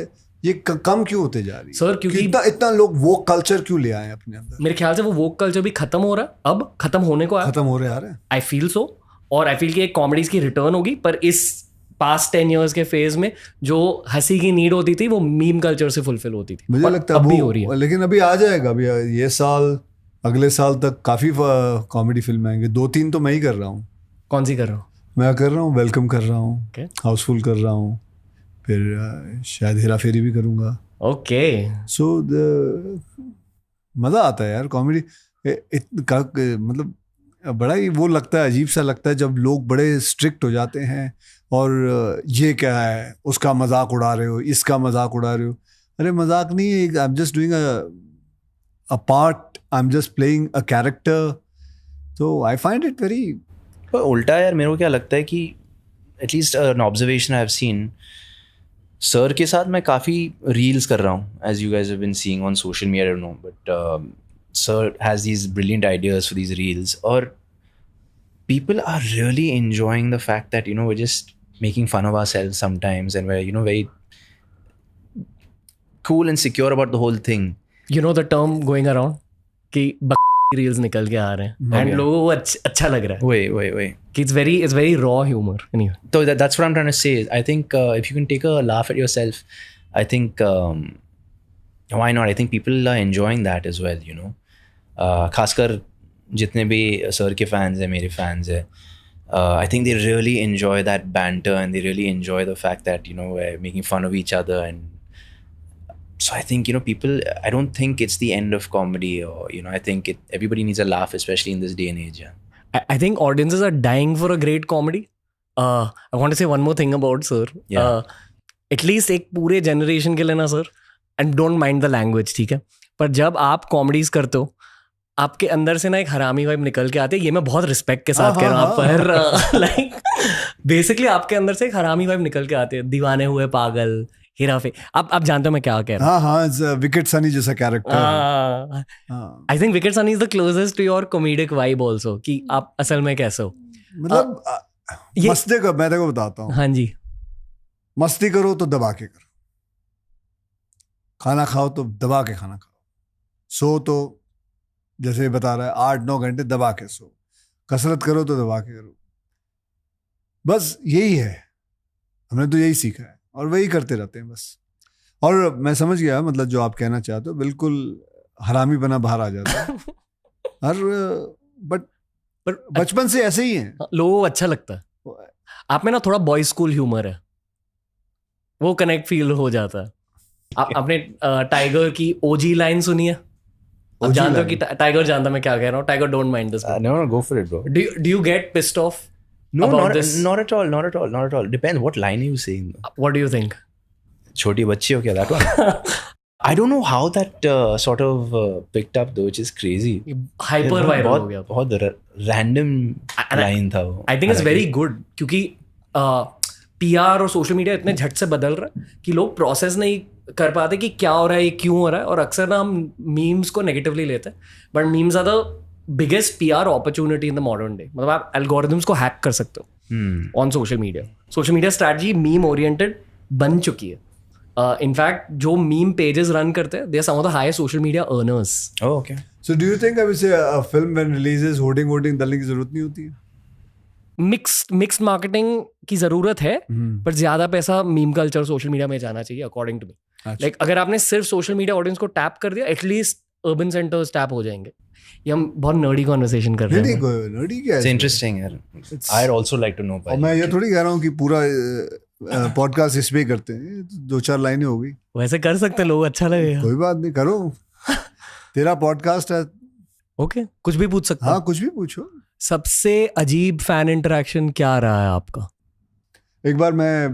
ये कम क्यों होते जा रही है सर, क्योंकि इतना लोग वो कल्चर क्यों ले आए अपने अंदर? मेरे ख्याल से वो वोक कल्चर भी खत्म हो रहा है, अब खत्म होने को खत्म हो रहे आ रहे हैं. I feel so. और आई फील कि एक कॉमेडीज की रिटर्न होगी, पर इस पास्ट 10 years के फेज में जो हंसी की नीड होती थी वो मीम कल्चर से फुलफिल होती थी. मुझे लगता है अब भी हो रही है. लेकिन अभी आ जाएगा, अभी ये साल अगले साल तक काफी कॉमेडी फिल्म आएंगे. 2-3 तो मैं ही कर रहा हूँ. कौन सी कर रहा हूँ? मैं कर रहा हूँ, वेलकम कर रहा हूँ, हाउसफुल कर रहा हूँ, फिर शायद हेरा फेरी भी करूँगा. ओके. सो मज़ा आता है यार कॉमेडी. मतलब बड़ा ही वो लगता है, अजीब सा लगता है जब लोग बड़े स्ट्रिक्ट हो जाते हैं और ये क्या है, उसका मजाक उड़ा रहे हो, इसका मजाक उड़ा रहे हो. अरे मजाक नहीं है, I am just doing a part, I am just playing a character. तो आई फाइंड इट वेरी. उल्टा यार मेरे को क्या लगता है कि at least an observation I have seen, sir के साथ मैं काफ़ी रील्स कर रहा हूँ, as you guys have been seeing on social media, I don't know, but sir has these brilliant ideas for these reels, और people are really enjoying the fact that we're just making fun of ourselves sometimes, and we're very cool and secure about the whole thing. You know the term going around कि reels निकल के आ रहे हैं and लोगों को अच्छा लग रहा है. Wait. कि it's very raw humor anyway. So that's what I'm trying to say. I think if you can take a laugh at yourself, I think why not? I think people are enjoying that as well, खासकर जितने भी sir के fans हैं, मेरे fans हैं, I think they really enjoy that banter and they really enjoy the fact that we're making fun of each other. And so I think people, I don't think it's the end of comedy, or I think everybody needs a laugh, especially in this day and age. I think audiences are dying for a great comedy. I want to say one more thing about sir. At least एक पूरे generation के लिए ना sir, and don't mind the language, ठीक है, पर जब आप कॉमेडीज करते हो आपके अंदर से ना एक हरामी वाइब निकल के आते हैं. ये मैं बहुत रिस्पेक्ट के साथ कह रहा हूँ, पर लाइक बेसिकली आपके अंदर से एक हरामी वाइब निकल के आते हैं. दीवाने हुए पागल, हेरा फेरी, आप जानते हो मैं क्या कह रहा हूँ. हाँ, विकेट सनी जैसा character. I think wicked Sunny is the closest to your comedic vibe also, कि आप असल में कैसे हो. मतलब मस्ती कर, मैं तेरे को बताता हूँ. हाँ जी. मस्ती करो तो दबा के करो, खाना खाओ तो दबा के खाना खाओ, सो तो जैसे बता रहा है 8-9 घंटे दबा के सो, कसरत करो तो दबा के करो. बस यही है, हमने तो यही सीखा है और वही करते रहते हैं बस. और मैं समझ गया, मतलब जो आप कहना चाहते हो, बिल्कुल हरामी बना बाहर आ जाता है. और बट बचपन से ऐसे ही है, लोगों को अच्छा लगता है. आप में ना थोड़ा बॉय स्कूल ह्यूमर है, वो कनेक्ट फील हो जाता है. आपने टाइगर की ओजी लाइन सुनी है? आप जानते हो कि टाइगर जानता मैं क्या कह रहा हूँ. Tiger don't mind this. No, go for it, bro. Do you get pissed off No, about this? not at all. Depends what line are you saying. What do you think? छोटी बच्ची हो क्या, that one? I don't know how that sort of picked up though, which is crazy. Hyper viral हो गया. बहुत random line था वो. I think it's very good, क्योंकि PR और सोशल मीडिया इतने झट से बदल रहा है कि लोग प्रोसेस नहीं कर पाते कि क्या हो रहा है, ये क्यों हो रहा है. और अक्सर ना हम मीम्स को नेगेटिवली लेते हैं, but memes are the biggest PR opportunity in the modern day. मतलब आप एल्गोरिथम्स को हैक कर सकते हो on social media. Social media strategy meme oriented बन चुकी है. इनफैक्ट जो मीम पेजेस रन करते हैं, they are some of the highest social media earners. Oh, okay. So do you think अभी से फिल्म व्हेन रिलीजेस होर्डिंग डालने की जरूरत नहीं होती है? मिक्स्ड मार्केटिंग की जरूरत है, पर ज्यादा पैसा मीम कल्चर सोशल मीडिया में जाना चाहिए अकॉर्डिंग टू मी. लाइक अगर आपने सिर्फ सोशल मीडिया ऑडियंस को टैप कर दिया, एटलीस्ट अर्बन सेंटर्स टैप हो जाएंगे. ये हम बहुत नर्डी कन्वर्सेशन कर रहे हैं. नर्डी क्या है? It's interesting, यार. I'd also like to know. और मैं ये थोड़ी कह रहा हूँ कि पूरा पॉडकास्ट इस पे करते हैं. 2-4 लाइनें हो गई. वैसे कर सकते हैं, लोग अच्छा लगेगा. कोई बात नहीं, करो. तेरा पॉडकास्ट है. ओके, कुछ भी पूछ सकते. हाँ, कुछ भी पूछो. सबसे अजीब फैन इंटरेक्शन क्या रहा है आपका? एक बार मैं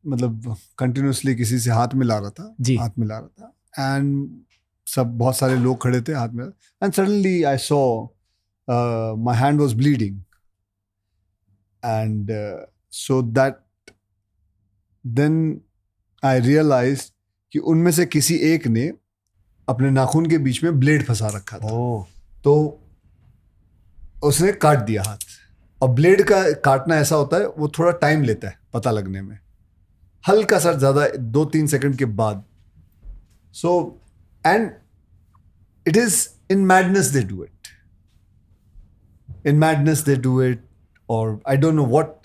मतलब कंटिन्यूसली किसी से हाथ मिला रहा था जी. हाथ मिला रहा था एंड सब बहुत सारे लोग खड़े थे हाथ में, and suddenly I saw my hand was bleeding, and so that then I realised कि उनमें से किसी एक ने अपने नाखून के बीच में ब्लेड फंसा रखा था. तो उसने काट दिया हाथ. और ब्लेड का काटना ऐसा होता है, वो थोड़ा टाइम लेता है पता लगने में, हल्का सा ज्यादा 2-3 सेकंड के बाद. So and it is in madness they do it, और I don't know what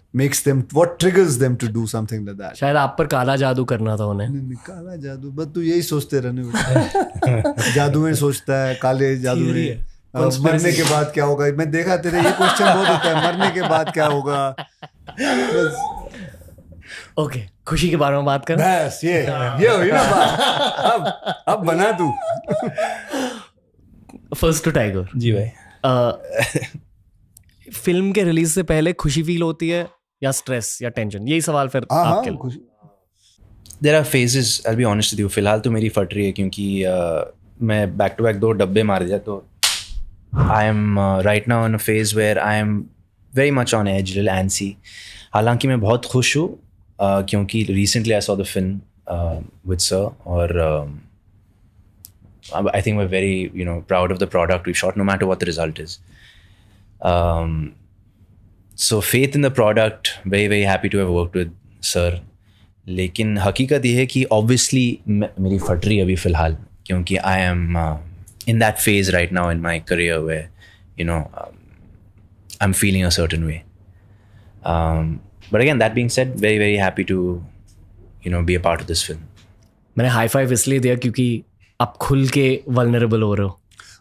triggers them to do something like that. शायद आप पर काला जादू करना था उन्हें. नहीं, काला जादू, बस तू यही सोचते रहने. जादू में सोचता है, काले जादू में मरने के बाद क्या होगा. मैं देखा तेरे ये क्वेश्चन बहुत होता है, मरने के बाद क्या होगा. ओके, खुशी के बारे में बात कर. बस ये हुई ना बात. अब बना तू. First to tiger. जी भाई. फिल्म के रिलीज से पहले खुशी फील होती है या स्ट्रेस या टेंशन? यही सवाल फिर आपके लिए. There are phases, I'll be honest with you. फिलहाल तो मेरी फट रही है क्योंकि मैं बैक टू बैक 2 डब्बे मार दिया. तो I am right now in a phase where I am very much on edge, little antsy. हालांकि मैं बहुत खुश हूँ क्योंकि recently I saw the film with Sir, और I think we're very proud of the product we've shot, no matter what the result is. So faith in the product, very very happy to have worked with Sir. लेकिन हकीकत ये है कि obviously मेरी फट रही है अभी फ़िलहाल क्योंकि I am in that phase right now in my career where I'm feeling a certain way. But again, that being said, very very happy to be a part of this film. मैंने high five इसलिए दिया क्योंकि आप खुल के vulnerable हो रहे हो.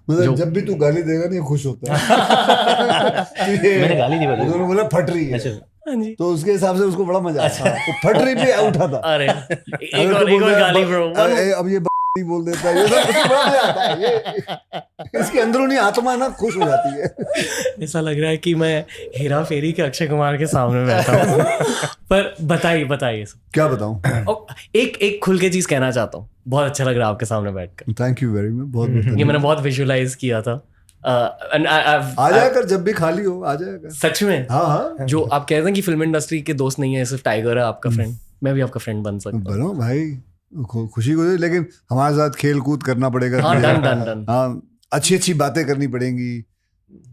मतलब जब भी तू गाली देगा नहीं खुश होता है. मैंने गाली नहीं बोली. उन्होंने बोला फट रही है, तो उसके हिसाब से उसको बड़ा मजा आता है. वो फट रही पे उठा था. अरे एक और गाली ब्रो. अब ये बोल देता है, ये उसको बड़ा मजा आता है. ये इसकी अंदरूनी आत्मा ना खुश हो जाती है. ऐसा लग रहा है कि मैं हेरा फेरी के अक्षय कुमार के सामने बैठा हूँ. पर बताइए क्या बताऊं. एक खुल के चीज कहना चाहता हूँ. बहुत अच्छा लग रहा है आपके सामने बैठकर. Thank you very much. बहुत ये मैंने बहुत विजुअलाइज किया था. आ जाया कर जब भी खाली हो, आ जाया कर. सच में. हाँ. जो आप कहते हैं कि फिल्म इंडस्ट्री के दोस्त नहीं है, सिर्फ टाइगर है आपका फ्रेंड. मैं भी आपका फ्रेंड बन सकता हूँ. बनो भाई. खुशी को दे, लेकिन हमारे साथ खेल कूद करना पड़ेगा। हाँ, डन। हाँ, अच्छी बातें करनी पड़ेंगी।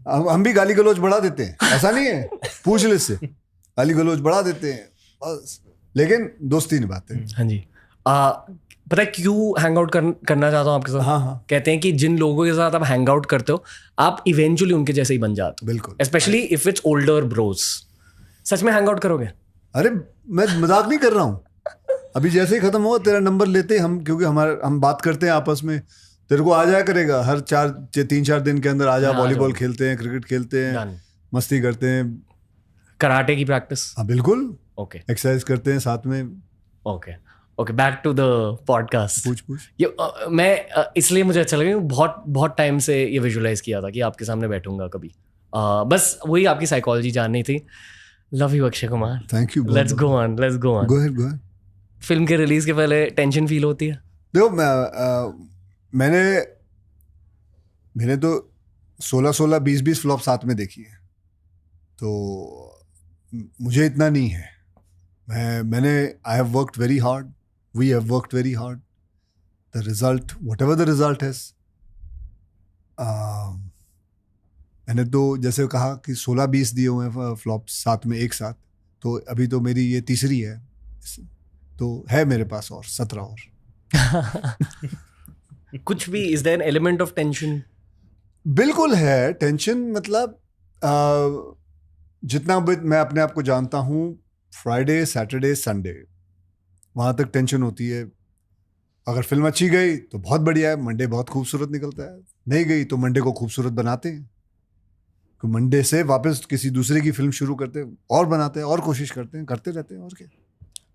हम भी गाली गलौज बढ़ा देते हैं, ऐसा नहीं है, पूछ ले से गाली गलौज बढ़ा देते हैं बस, लेकिन दोस्ती निभाते हैं। हाँ जी। पता है क्यों हैंग आउट करना चाहता हूँ आपके साथ? हाँ। कहते हैं कि जिन लोगों के साथ आप हैंग आउट करते हो आप इवेंचुअली उनके जैसे ही बन जाते हो। बिल्कुल। Specially if it's older bros. सच में हैंग आउट करोगे? अरे मैं मजाक नहीं कर रहा हूँ। अभी जैसे ही खत्म हुआ तेरा नंबर लेते हम, क्योंकि हम बात करते हैं आपस में, तेरे को आ जाया करेगा हर 3-4 दिन के अंदर आ जा, वॉलीबॉल खेलते हैं, क्रिकेट खेलते हैं, मस्ती करते हैं, कराटे की प्रैक्टिस। हाँ बिल्कुल। ओके। एक्सरसाइज करते हैं साथ में। Okay back to the podcast. पूछ। ये मैं इसलिए मुझे अच्छा लगा, बहुत टाइम से ये विजुअलाइज किया था कि आपके सामने बैठूंगा कभी। बस वही आपकी साइकोलॉजी जाननी थी। Love you Akshay Kumar. Thank you. Let's go on. Go ahead. Film के रिलीज के पहले टेंशन फील होती है? देखो मैंने तो 16 20 फ्लॉप साथ में देखी है, तो मुझे इतना नहीं है। मैंने I have worked very hard, we have worked very hard, the result whatever the result है, मैंने तो जैसे कहा कि 16-20 दिए हुए हैं फ्लॉप साथ में एक साथ, तो अभी तो मेरी ये तीसरी है, तो है मेरे पास और 17 और। कुछ भी is there an element of tension? बिल्कुल है टेंशन। मतलब जितना मैं अपने आप को जानता हूँ, फ्राइडे सैटरडे संडे वहाँ तक टेंशन होती है। अगर फिल्म अच्छी गई तो बहुत बढ़िया है, मंडे बहुत खूबसूरत निकलता है, नहीं गई तो मंडे को खूबसूरत बनाते हैं, तो मंडे से वापस किसी दूसरे की फिल्म शुरू करते हैं और बनाते हैं और कोशिश करते हैं, करते रहते हैं। और क्या,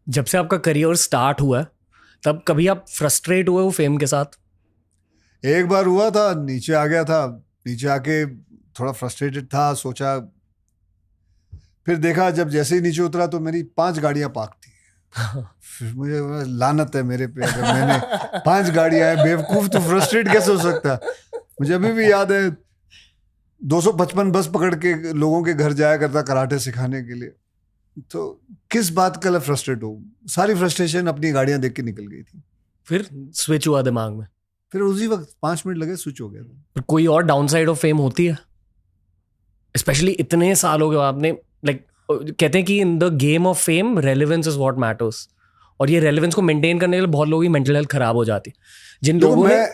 जब से आपका करियर स्टार्ट हुआ तब कभी आप फ्रस्ट्रेट हुए हो फेम के साथ? एक बार हुआ था, नीचे आ गया था, नीचे आके थोड़ा फ्रस्ट्रेटेड था, सोचा, फिर देखा जब जैसे ही नीचे उतरा तो मेरी 5 गाड़ियां पार्क थी। फिर मुझे लानत है मेरे पे, अगर मैंने 5 गाड़ियां हैं, बेवकूफ, तो फ्रस्ट्रेट कैसे हो सकता है। मुझे अभी भी याद है 255 बस पकड़ के लोगों के घर जाया करता कराटे सिखाने के लिए, तो किस बात का फ्रस्ट्रेट हो, सारी फ्रस्ट्रेशन अपनी गाड़ियां देख के निकल गई थी। फिर स्विच हुआ दिमाग में? फिर उसी वक्त 5 मिनट लगे, स्विच हो गया था। कोई और डाउन साइड ऑफ फेम होती है, स्पेशली इतने सालों के बाद आपने, लाइक कहते हैं कि in the game of fame relevance is what matters, और ये रेलेवेंस को मेंटेन करने के लिए बहुत लोगों की मेंटल हेल्थ खराब हो जाती है। जिन लोगों ने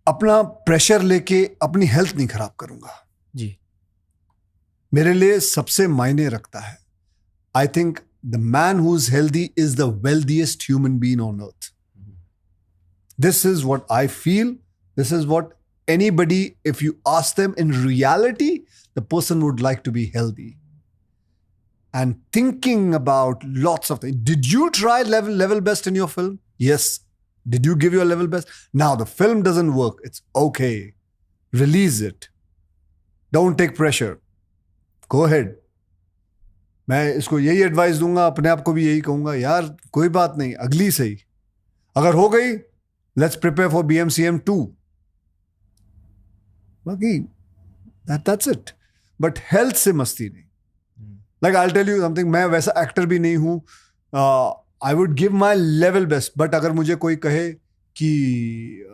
अपना प्रेशर लेके अपनी हेल्थ नहीं खराब करूंगा जी, मेरे लिए सबसे मायने रखता है। I think the man who is healthy is the wealthiest human being on earth. This is what I feel, this is what anybody, if you ask them, in reality the person would like to be healthy and thinking about lots of things. Did you try level best in your film? Yes. Did you give your level best? Now the film doesn't work, it's okay, release it, don't take pressure, go ahead. मैं इसको यही advice दूंगा, अपने आप को भी यही कहूंगा, यार कोई बात नहीं, अगली सही, अगर हो गई let's prepare for BMCM 2, बाकी that's it. But health से मस्ती नहीं. Like I'll tell you something, मैं वैसा एक्टर भी नहीं हूँ, I would give my level best, but अगर मुझे कोई कहे कि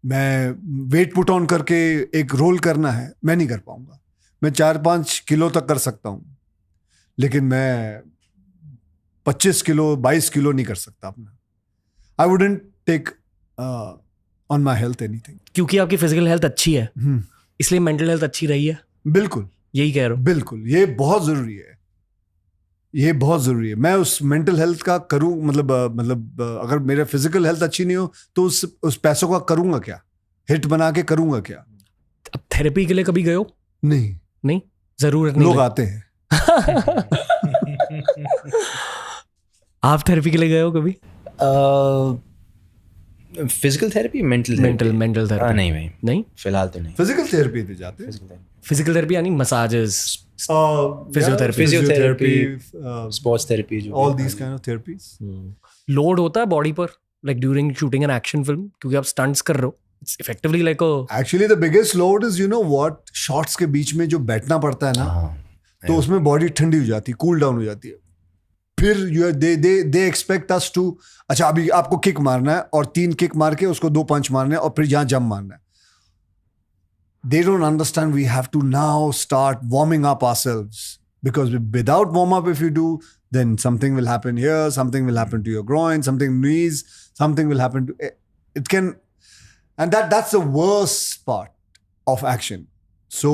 मैं वेट पुट ऑन करके एक रोल करना है, मैं नहीं कर पाऊंगा। मैं 4-5 किलो तक कर सकता हूँ, लेकिन मैं 25 किलो 22 किलो नहीं कर सकता अपना। I wouldn't take on my health anything. क्योंकि आपकी फिजिकल हेल्थ अच्छी है, इसलिए मेंटल हेल्थ अच्छी रही है। बिल्कुल, यही कह रहा हूँ। बिल्कुल, ये बहुत जरूरी है, ये बहुत जरूरी है। मैं उस मेंटल हेल्थ का करूं, मतलब अगर मेरा फिजिकल हेल्थ अच्छी नहीं हो तो उस पैसों का करूंगा क्या, हिट बना के करूंगा क्या। अब थेरेपी के लिए कभी गए हो? नहीं, जरूरत नहीं, लोग आते हैं। आप थेरेपी के लिए गए हो कभी? Physical therapy, mental therapy? नहीं भाई, नहीं, फिलहाल तो नहीं। फिजिकल थेरेपी पे जाते हैं। फिजिकल थेरेपी यानी massages, physiotherapy, sports therapy, all these kind of therapies. Load होता है बॉडी पर, like during shooting an action film, क्योंकि आप स्टंट्स कर रहे हो, it's effectively like actually the biggest load is, you know what, shots के बीच में जो बैठना पड़ता है ना, तो उसमें बॉडी ठंडी हो जाती है, कूल डाउन हो जाती है, फिर they expect us to, अच्छा अभी आपको किक मारना है और 3 किक मार के उसको 2 पंच मारने हैं और फिर यहाँ जंप मारना है. They don't understand we have to now start warming up ourselves, because without warm up, if you do, then something will happen here, something will happen to your groin, something knees, something will happen to it can, and that's the worst part of action. So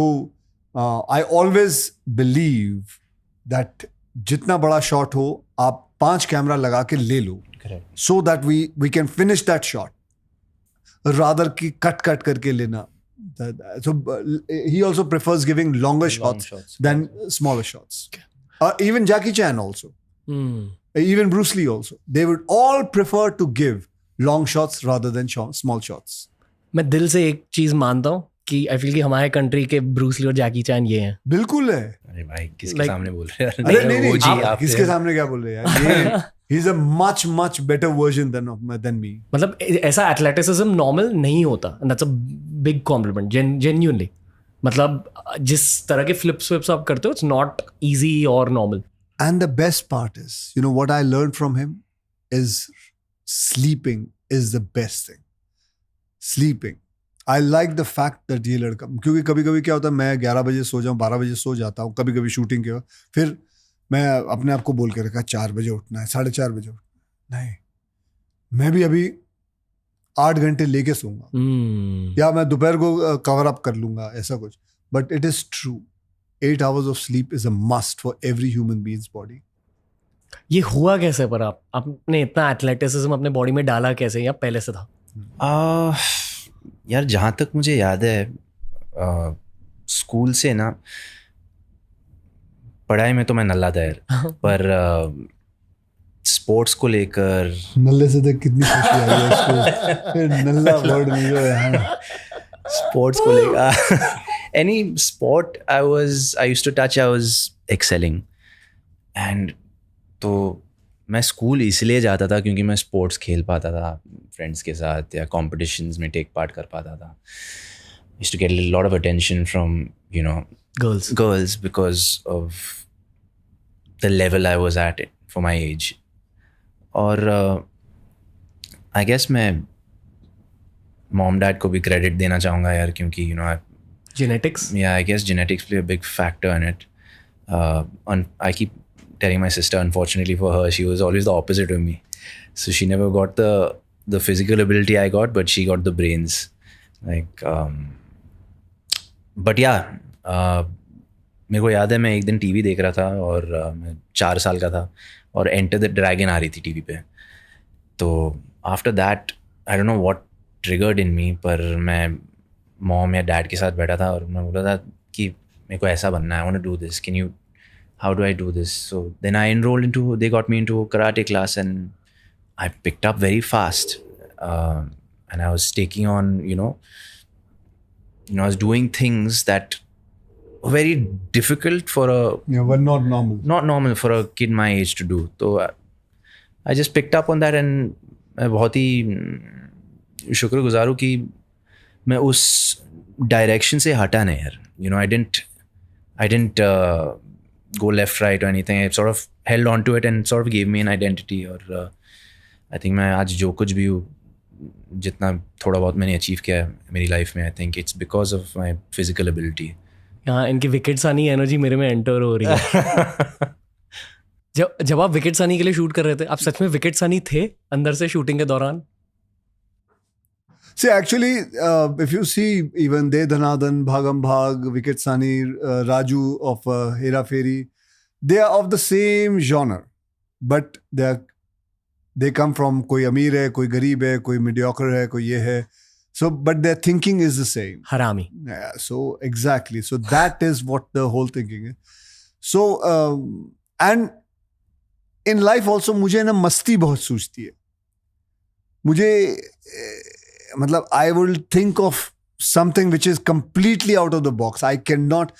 I always believe that जितना बड़ा shot हो आप 5 camera लगा के ले लो, so that we can finish that shot rather कि cut करके लेना. So he also prefers giving longer shots than smaller shots. Even Jackie Chan also, even Bruce Lee also, they would all prefer to give long shots rather than small shots. मैं दिल से एक चीज मानता हूँ कि आई फील कि हमारे कंट्री के ब्रूस ली और जैकी चैन ये हैं. बिल्कुल है. अरे भाई किसके सामने बोल रहे हैं? अरे नहीं आप किसके सामने क्या बोल रहे हैं यार? He's a much better version than me. मतलब ऐसा एथलेटिसिज्म नॉर्मल नहीं होता, and that's a big compliment, genuinely. मतलब जिस तरह के flips आप करते हो, it's not easy or normal. And the best part is, what I learned from him is sleeping is the best thing. Sleeping. I like the fact that ये लड़का, क्योंकि कभी क्या होता है, मैं 11 बजे सो जाऊँ, 12 बजे सो जाता हूँ, कभी शूटिंग के वक्त, फिर मैं अपने आप को बोल के रखा 4 बजे उठना है, 4:30 बजे उठना. नहीं, मैं भी अभी 8 घंटे लेके सोऊंगा, या मैं दोपहर को कवर अप कर लूंगा, ऐसा कुछ. But it is true, 8 hours of sleep is a must for every human being's body. ये हुआ कैसे पर आपने इतना एथलेटिसिज्म अपने बॉडी में डाला कैसे, या पहले से था? यार जहाँ तक मुझे याद है, स्कूल से ना, पढ़ाई में तो मैं नल्ला था यार, पर स्पोर्ट्स को लेकर नल्ले से तक कितनी खुशी आई है इसको. नल्ला वर्ड में जो है स्पोर्ट्स को लेकर any sport I used to touch, I was excelling. And तो मैं स्कूल इसलिए जाता था क्योंकि मैं स्पोर्ट्स खेल पाता था फ्रेंड्स के साथ, या कॉम्पिटिशन्स में टेक पार्ट कर पाता था. Used to get a lot of attention from girls because of the level I was at it for my age. और I guess मैं mom dad को भी credit देना चाहूँगा यार, क्योंकि genetics. Yeah, I guess genetics play a big factor in it. I keep telling my sister, unfortunately for her, she was always the opposite of me. So she never got the physical ability I got, but she got the brains. Like, but yeah. मेरे को याद है, मैं एक दिन TV देख रहा था और मैं 4 साल का था और एंटर द ड्रैगन आ रही थी टीवी पे. तो after that I don't know what triggered in me, पर मैं मॉम या डैड के साथ बैठा था और मैं बोला था कि मेरे को ऐसा बनना है, I want to do this, can you, how do I do this. So then I enrolled into, they got me into karate class and I picked up very fast and I was taking on, I was doing things that very difficult for but not normal for a kid my age to do. So I just picked up on that, and मैं बहुत ही शुक्रगुजार हूँ कि मैं उस direction से हटा नहीं यार. I didn't go left, right or anything. I sort of held on to it and sort of gave me an identity. और I think मैं आज जो कुछ भी हूँ, जितना थोड़ा बहुत मैंने अचीव किया है मेरी लाइफ में, I think it's because of my physical ability. यहाँ इनकी विकेट सानी एनर्जी मेरे में एंटर हो रही है. जब आप विकेट सानी के लिए शूट कर रहे थे, आप सच में विकेट सानी थे अंदर से शूटिंग के दौरान? See, actually, if you see even De Dhanadhan, Bhagam Bhag, Viket Sani, Raju of Hera Fairy, they are of the same genre, but they come from, कोई अमीर है, कोई गरीब है, कोई mediocre है, कोई ये है. So, but their thinking is the same. Harami. Yeah, so exactly. So that is what the whole thinking is. So, and in life also मुझे ना मस्ती बहुत सूझती है. मुझे मतलब I will think of something which is completely out of the box. I cannot.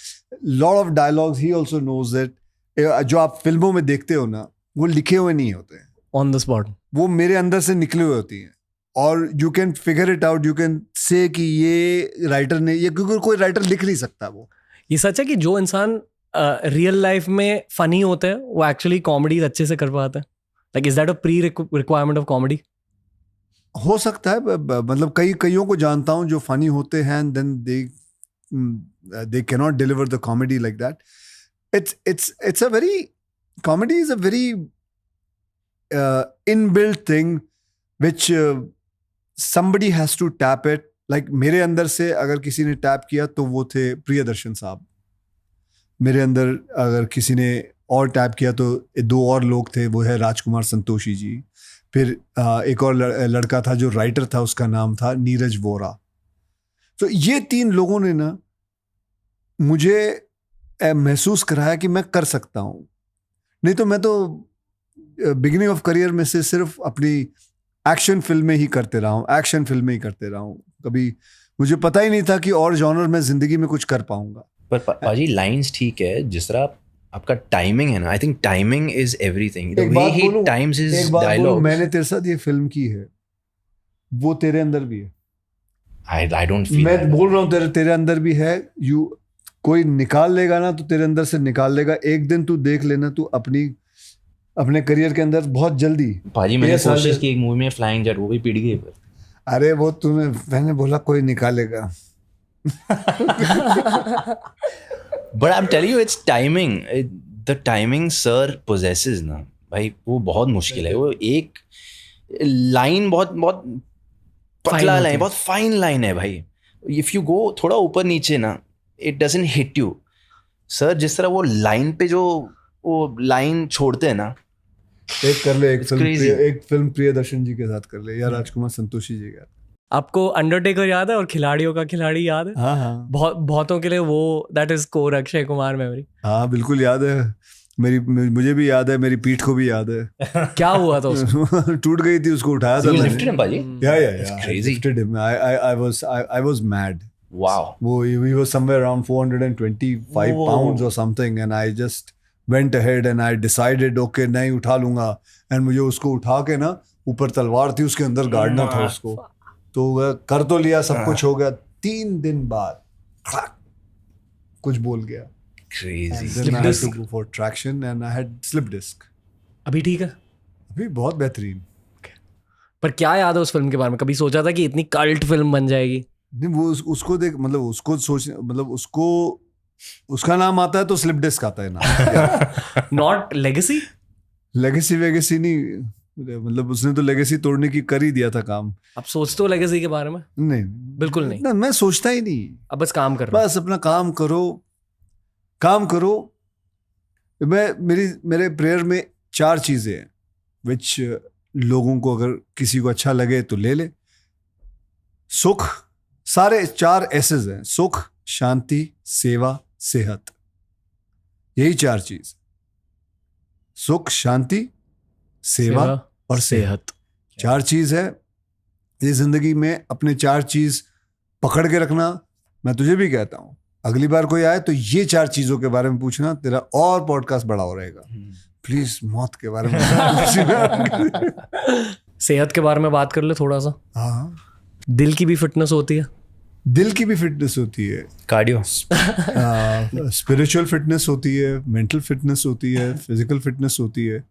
Lot of dialogues, he also knows that. जो आप फिल्मों में देखते हो ना, वो लिखे हुए नहीं होते हैं. On the spot. वो मेरे अंदर से निकले हुए होती हैं. और you can figure it out, you can say कि ये राइटर ने, ये क्योंकि कोई राइटर लिख नहीं सकता वो. ये सच है कि जो इंसान रियल लाइफ में फनी होते हैं वो एक्चुअली कॉमेडी अच्छे से कर पाते हैं? Like is that a pre requirement of comedy? हो सकता है, मतलब कईयों को जानता हूँ जो फनी होते हैं, then they cannot deliver the comedy like that. It's a very, comedy is a very inbuilt thing which somebody has to tap it. Like मेरे अंदर से अगर किसी ने टैप किया तो वो थे प्रियदर्शन साहब. मेरे अंदर अगर किसी ने और टैप किया तो 2 और लोग थे, वो है राजकुमार संतोषी जी. फिर एक और लड़का था जो राइटर था, उसका नाम था नीरज वोरा. तो ये 3 लोगों ने ना मुझे महसूस कराया कि मैं कर सकता हूँ. नहीं तो मैं तो बिगिनिंग ऑफ करियर में से सिर्फ अपनी एक्शन फिल्में ही करते रहा हूँ. कभी मुझे पता ही नहीं था कि और जॉनर में जिंदगी में कुछ कर पाऊंगा. पर पाजी लाइंस ठीक है, जिस तरह आपका टाइमिंग है ना, I think timing is everything. The way he times his dialogue. मैंने तेरे साथ ये फिल्म की है, वो तेरे अंदर भी है. आई डोंट फील, मैं बोल रहा हूँ तेरे अंदर भी है. कोई निकाल लेगा ना तो तेरे अंदर से निकाल लेगा. एक दिन तू देख लेना, तू अपने करियर के अंदर बहुत जल्दी. पाजी मैंने कोशिश की एक मूवी में फ्लाइंग जेट, वो भी पिट गई. अरे वो मैंने बोला कोई निकालेगा. But I'm telling you, it's timing. The timing sir possesses ना भाई, वो बहुत मुश्किल है. वो एक लाइन बहुत पतला लाइन, बहुत फाइन लाइन है भाई. If you go थोड़ा ऊपर नीचे ना, it doesn't hit you. Sir जिस तरह वो लाइन पे जो वो लाइन छोड़ते हैं ना, एक फिल्म प्रियदर्शन जी के साथ कर ले या राजकुमार संतोषी जी का. आपको अंडरटेकर याद है और खिलाड़ियों का खिलाड़ी याद है? हाँ. बहुतों के लिए वो that is core Akshay Kumar memory. हाँ बिल्कुल याद है. मुझे भी याद है, मेरी पीठ को भी याद है. क्या हुआ था उसको? टूट गई थी, उसको उठाया था मैंने. lifted him पाजी? Yeah. Lifted him. I was mad. Wow. We were somewhere around 425 pounds or something, and I just went ahead and I decided, okay, नहीं उठा लूंगा. And मुझे उसको उठा के ना, ऊपर तलवार थी, उसके अंदर गाड़ना था उसको. तो कर तो लिया, सब कुछ हो गया. 3 दिन बाद कुछ बोल गया. Crazy. And then I had to go for traction and I had slip disc. अभी ठीक है? अभी बहुत बेहतरीन. पर क्या याद है उस फिल्म के बारे में? कभी सोचा था कि इतनी कल्ट फिल्म बन जाएगी? नहीं, वो उसको देख, मतलब उसको सोच, मतलब उसका नाम आता है तो स्लिप डिस्क आता है ना. नॉट लेगेसी वेगेसी नहीं, मतलब उसने तो लेगेसी तोड़ने की कर ही दिया था काम. आप सोचते हो लेगेसी के बारे में? नहीं बिल्कुल नहीं. ना, मैं सोचता ही नहीं. अब बस काम कर रहा हूं. बस अपना काम करो. मेरे प्रेयर में 4 चीजें हैं विच लोगों को, अगर किसी को अच्छा लगे तो ले. सुख, सारे 4 एसेस हैं. सुख, शांति, सेवा, सेहत. यही 4 चीज. सुख, शांति, सेवा और सेहत. 4 चीज है. ये जिंदगी में अपने 4 चीज पकड़ के रखना. मैं तुझे भी कहता हूं, अगली बार कोई आए तो ये 4 चीजों के बारे में पूछना, तेरा और पॉडकास्ट बड़ा हो रहेगा. प्लीज मौत के बारे में. सेहत के बारे में बात कर ले थोड़ा सा. हाँ, दिल की भी फिटनेस होती है. दिल की भी फिटनेस होती है. कार्डियो, स्पिरिचुअल फिटनेस होती है, मेंटल फिटनेस होती है, फिजिकल फिटनेस होती है.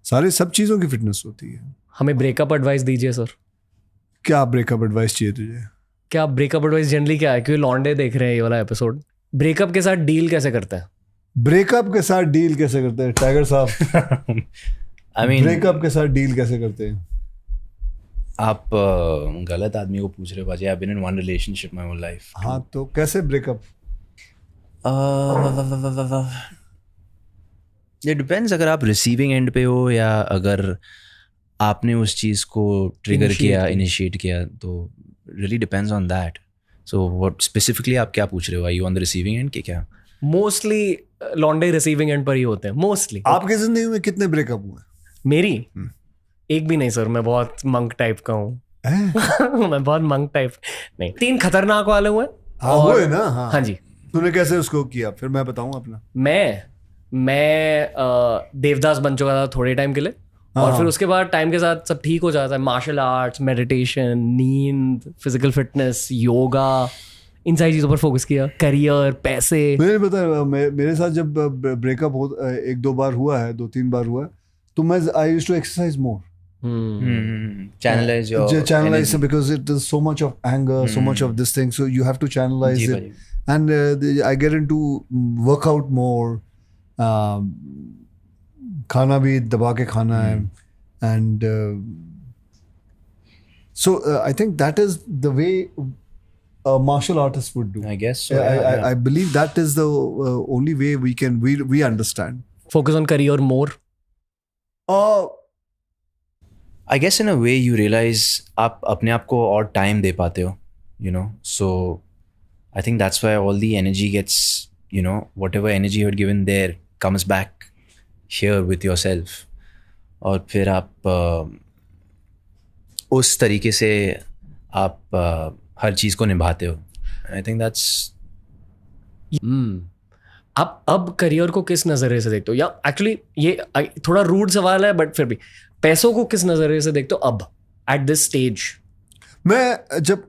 सब चीजों की फिटनेस होती है. हमें ब्रेकअप एडवाइस दीजिए सर. क्या ब्रेकअप एडवाइस चाहिए तुझे? क्या ब्रेकअप एडवाइस जनरली क्या है? क्योंकि लॉन्डे देख रहे हैं ये वाला एपिसोड. ब्रेकअप के साथ डील कैसे करते हैं? टाइगर साहब, I mean, ब्रेकअप के साथ डील कैसे करते हैं? आप गलत आदमी को पूछ रहे हो बाजी. I've been in one relationship my whole life. हाँ, तो कैसे ब्रेकअप? It depends. अगर आप रिसीविंग एंड पे हो या अगर आपने उस चीज़ को ट्रिगर किया, इनिशिएट किया, तो really depends on that. So what specifically आप क्या पूछ रहे हो? Are you on the receiving end के क्या? मोस्टली लॉन्डे रिसीविंग एंड पर ही होते हैं मोस्टली. आपकी जिंदगी में कितने ब्रेकअप हुए? मेरी एक भी नहीं सर. मैं बहुत मंक टाइप का हूँ. मैं बहुत मंक टाइप नहीं. 3 खतरनाक वाले हुए. हाँ, हुए ना. हाँ जी. तूने कैसे उसको किया? फिर मैं बताऊँ अपना. मैं देवदास बन चुका था थोड़े टाइम के लिए. और फिर उसके बाद टाइम के साथ सब ठीक हो जाता है. मार्शल आर्ट्स, मेडिटेशन, नींद, फिजिकल फिटनेस, योगा, इन सारी चीज़ों पर फोकस किया, करियर, पैसे? मुझे नहीं पता, मेरे साथ जब ब्रेकअप हो 1-2 बार हुआ है, 2-3 बार हुआ है, तो मैं I used to exercise more. Channelize your channelize energy. because it is so much of anger, so much of this thing, so you have to channelize जी it. भाई. And I get into workout more. खाना भी दबा के खाना है. And so I think that is the way a martial artist would do. I guess so. I believe that is the only way we understand. Focus on career more? I guess in a way you realize आप अपने आप को और time दे पाते हो, you know. So I think that's why all the energy gets, you know, whatever energy you had given there comes back here with yourself. और फिर आप उस तरीके से आप हर चीज़ को निभाते हो. I think that's. आप अब करियर को किस नज़रिए से देखते हो? या एक्चुअली ये थोड़ा रूड सवाल है, बट फिर भी पैसों को किस नज़रिए से देखते हो अब एट दिस स्टेज? मैं जब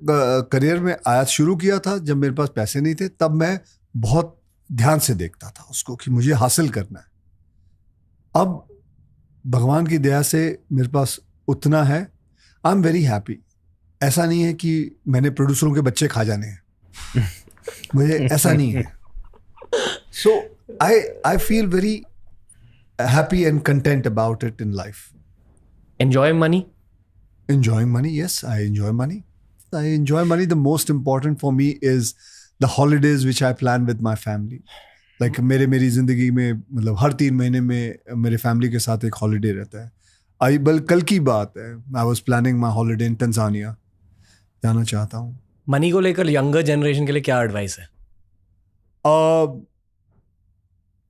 करियर में आया शुरू किया था, जब मेरे पास पैसे नहीं थे, तब मैं बहुत ध्यान से देखता था उसको कि मुझे हासिल करना है. अब भगवान की दया से मेरे पास उतना है. I am very happy. ऐसा नहीं है कि मैंने प्रोड्यूसरों के बच्चे खा जाने हैं. मुझे ऐसा नहीं है. So I feel very happy and content about it in life. Enjoying money? Enjoying money, yes, I enjoy money. I enjoy money. The most important for me is the holidays which I plan with my family. Like मेरी ज़िंदगी में मतलब हर 3 महीने में मेरे family के साथ एक हॉलीडे रहता है. कल की बात है, I was planning my holiday in Tanzania. जाना चाहता हूँ. मनी को लेकर यंगर जनरेशन के लिए क्या एडवाइस है?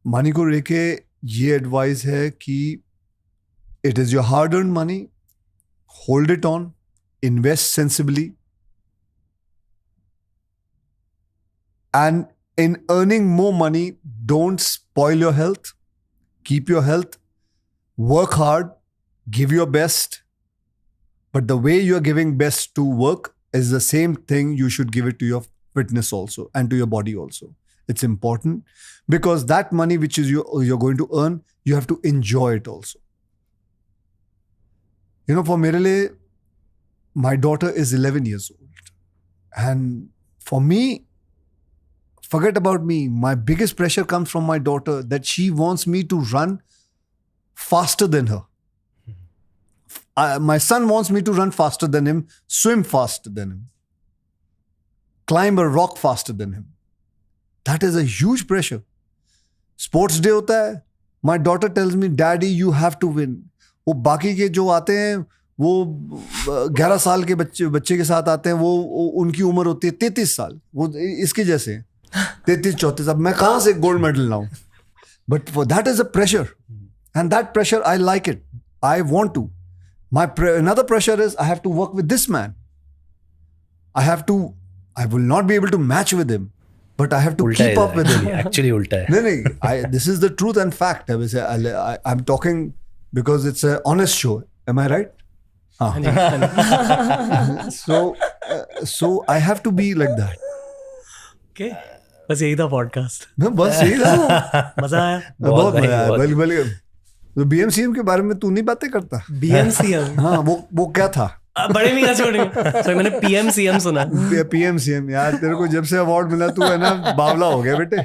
मनी को लेके ये एडवाइस है कि it is your hard-earned money, hold it on, invest sensibly, and in earning more money, don't spoil your health, keep your health, work hard, give your best, but the way you're giving best to work is the same thing you should give it to your fitness also and to your body also. It's important because that money which is you're going to earn, you have to enjoy it also. You know, for मेरे लिए, my daughter is 11 years old. And for me, forget about me. My biggest pressure comes from my daughter that she wants me to run faster than her. My son wants me to run faster than him, swim faster than him, climb a rock faster than him. That is a huge pressure. Sports day होता है. My daughter tells me, Daddy, you have to win. वो बाकी के जो आते हैं, वो 11 साल के बच्चे के साथ आते हैं, वो उनकी उम्र होती है 33 साल. वो इसके जैसे हैं, 33-34. अब मैं कहाँ से गोल्ड मेडल लाऊं? But for that is a pressure. And that pressure, I like it. I want to. Another pressure is I have to work with this man. I will not be able to match with him. But I have to keep up with him. Actually, ulta hai. No, this is the truth and fact. I'm talking because it's an honest show. Am I right? So I have to be like that. Okay. बस यही था podcast. बस यही था. मजा आया. बहुत मजा आया. बल्कि तो BMCM के बारे में तू नहीं बातें करता? BMCM? हाँ, वो क्या था? बड़े मियां छोड़े. सो मैंने PMCM सुना. PMCM यार, तेरे को जब से अवार्ड मिला तू है ना बावला हो गया बेटे.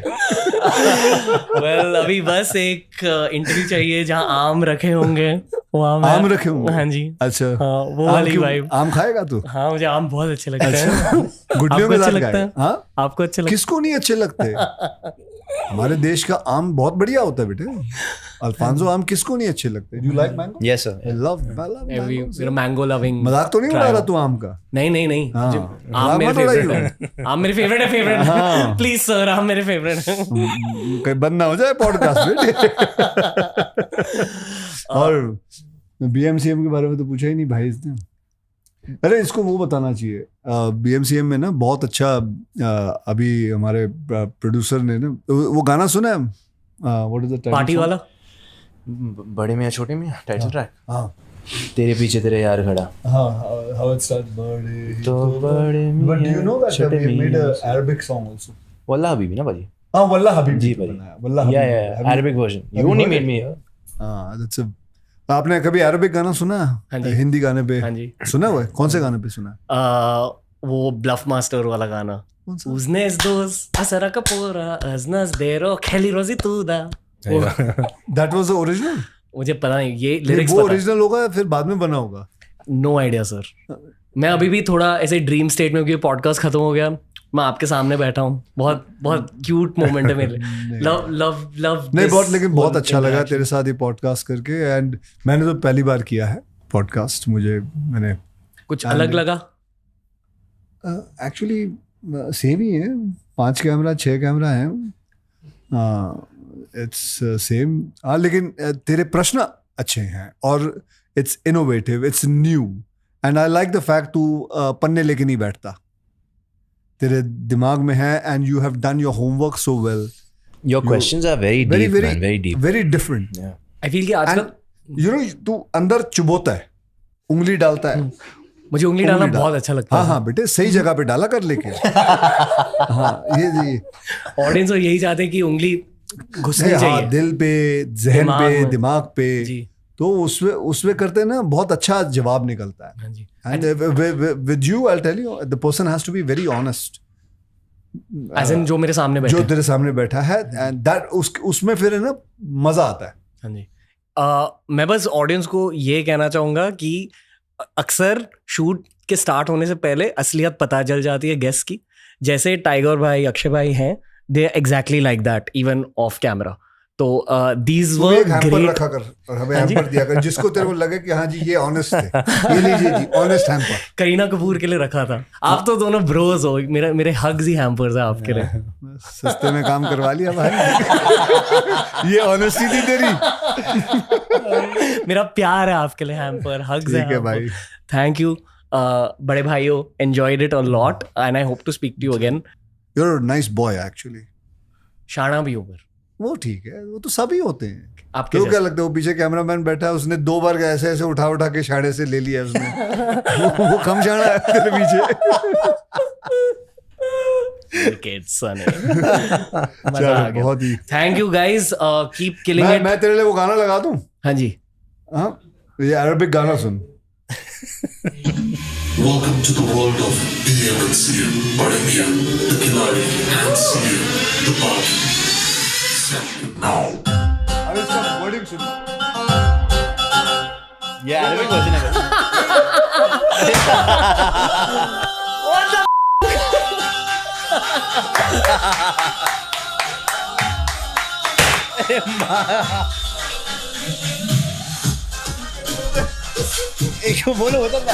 Well, अभी बस एक इंटरव्यू चाहिए जहाँ आम रखे होंगे. आम रखे होंगे? हाँ जी. अच्छा. हाँ, वो वाली वाइब. आम खाएगा तू? हाँ, मुझे आम बहुत अच्छे लगते हैं. गुटलियों में लगता है. हाँ, आपको अच्छे लगते हैं? किसको नहीं अच्छे लगते? हमारे देश का आम बहुत बढ़िया होता है बेटे. अल्फांसो आम किसको नहीं अच्छे लगते? Do you like mango? Yes, sir. I love mangoes. You're a mango loving. मजाक तो नहीं उड़ा रहा तू आम का? नहीं. हाँ. आम मेरे फेवरेट है. आम मेरे फेवरेट है. प्लीज सर, आम मेरे फेवरेट है. कहीं बंद ना हो जाए पॉडकास्ट बेटे. और BMCM के बारे में तो पूछा ही नहीं भाई इसने. अरे इसको वो बताना चाहिए. BMCM में ना बहुत अच्छा अभी हमारे प्रोड्यूसर ने ना वो गाना सुना है. What is the title? Party वाला. बड़े मियां छोटे मियां टाइटल ट्रैक. हाँ, तेरे पीछे तेरे यार खड़ा हाँ, how it starts, बड़े तो बड़े But do you know that छोटे we made Miyan an Arabic song also? वल्ला हबीबी ना भाजी हाँ, वल्ला हबीबी जी पे भाई बनाया, वल्ला हबीबी या पे। Have you- Arabic version have you you नहीं heard मेड it? मी हाँ, that's a आपने कभी अरबिक गाना सुना? हाँ जी। हिंदी गाने पे हाँ जी। सुना हुआ है? कौन से गाने पे सुना है? वो ब्लफ मास्टर वाला गाना कौन सा? Uznes dos asara kapora aznas dero kheli rozi tuda That was the original? मुझे पता नहीं ये नहीं, लिरिक्स वो पता ओरिजिनल होगा या फिर बाद में बना होगा? नो आइडिया सर मैं अभी भी थोड़ा ऐसे ड्रीम स्टेट में क्योंकि पॉडकास्ट खत्म हो गया मैं आपके सामने बैठा हूँ बहुत बहुत क्यूट मोमेंट है मेरे लिए लव लव लव नहीं, बहुत लेकिन बहुत अच्छा लगा तेरे साथ ये पॉडकास्ट करके। एंड मैंने तो पहली बार किया है पॉडकास्ट, मैंने कुछ अलग लगा एक्चुअली सेम ही है, 5 कैमरा 6 कैमरा है, इट्स सेम। लेकिन तेरे प्रश्न अच्छे हैं और it's innovative, it's new and I like the fact तू पन्ने लेके नहीं बैठता, तेरे दिमाग में है and you have done your homework so well. Your questions are very very deep man very deep very different. I feel कि आजकल यू नो तू अंदर चुभोता है, उंगली डालता है। मुझे उंगली डालना बहुत अच्छा लगता हाँ है हाँ बेटे, सही जगह पे डाला कर लेके। हाँ ये ऑडियंस यही चाहते हैं कि उंगली घुसनी हाँ, चाहिए दिल पे, जहन दिमाग पे, में। दिमाग पे, जी तो उसमें करते ना बहुत अच्छा जवाब निकलता है। हाँ जी And with you, I'll tell you, the person has to be very honest. As in जो मेरे सामने बैठे जो हैं। तेरे सामने बैठा है, and that उसमें फिर है ना मजा आता है। हाँ जी मैं बस ऑडियंस को ये कहना चाहूंगा कि अक्सर शूट के स्टार्ट होने से पहले असलियत पता चल जाती है गेस्ट की, जैसे टाइगर भाई अक्षय भाई हैं, दे exactly like that even of camera. तो दीज तू भी वर एक हैम्पर ग्रेट। रखा कर और हमें हैम्पर दिया कर, जिसको तेरे को लगे कि हाँ जी ये ऑनेस्ट है, ये लीजिए जी ऑनेस्ट हैम्पर। करीना कपूर के लिए रखा था। आप तो दोनों ब्रोज हो, मेरे हग्स ही हैम्पर्स है आपके लिए। सस्ते में काम करवा लिया भाई। ये ऑनेस्टी थी तेरी। मेरा प्यार है आपके लिए हैम्पर, हग्स ठीक है भाई। थैंक यू बड़े भाइयों, enjoyed it a lot and I hope to speak to you again. You're a nice boy actually. शाना भी ऊपर वो ठीक है, वो तो सभी होते हैं। आपके तो जैसे। क्या लगता है, वो पीछे कैमरामैन बैठा है, उसने 2 बार ऐसे ऐसे उठा उठा के शाड़े से ले लिया उसने। वो कम शाड़ा है तेरे पीछे। चलो बहुत ही। Thank you guys, keep killing it. मैं तेरे लिए वो गाना लगा दूं? हाँ जी हाँ, ये अरबिक गाना सुन। Welcome to the world of DM and CM, Bade Mian, the Khiladi, and CM, the Baki. Now. अब इसका वर्डिंग सुन। ये अरबिक वर्जन है एक बोलो होता था।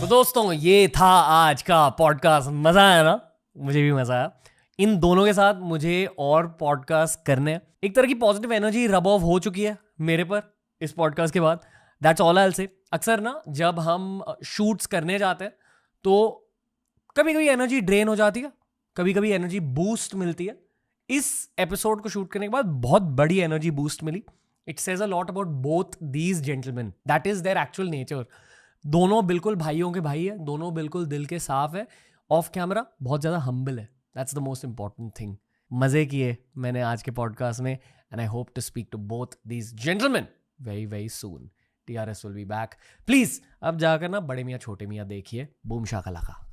तो दोस्तों ये था आज का पॉडकास्ट। मजा आया ना? मुझे भी मजा आया। इन दोनों के साथ मुझे और पॉडकास्ट करने हैं। एक तरह की पॉजिटिव एनर्जी रब ऑफ हो चुकी है मेरे पर इस पॉडकास्ट के बाद। That's all I will say. अक्सर ना जब हम शूट्स करने जाते हैं तो कभी कभी एनर्जी ड्रेन हो जाती है, कभी कभी एनर्जी बूस्ट मिलती है। इस एपिसोड को शूट करने के बाद बहुत बड़ी एनर्जी बूस्ट मिली। It says a lot about both these gentlemen, that is their actual nature. दोनों बिल्कुल भाइयों के भाई है, दोनों बिल्कुल दिल के साफ है। ऑफ कैमरा बहुत ज़्यादा हम्बल है। That's the most important thing. मज़े किए मैंने आज के पॉडकास्ट में and I hope to speak to both these gentlemen very very soon. TRS will be back. Please अब जाकर ना बड़े मियाँ छोटे मियाँ देखिए, बूम शाका लगा.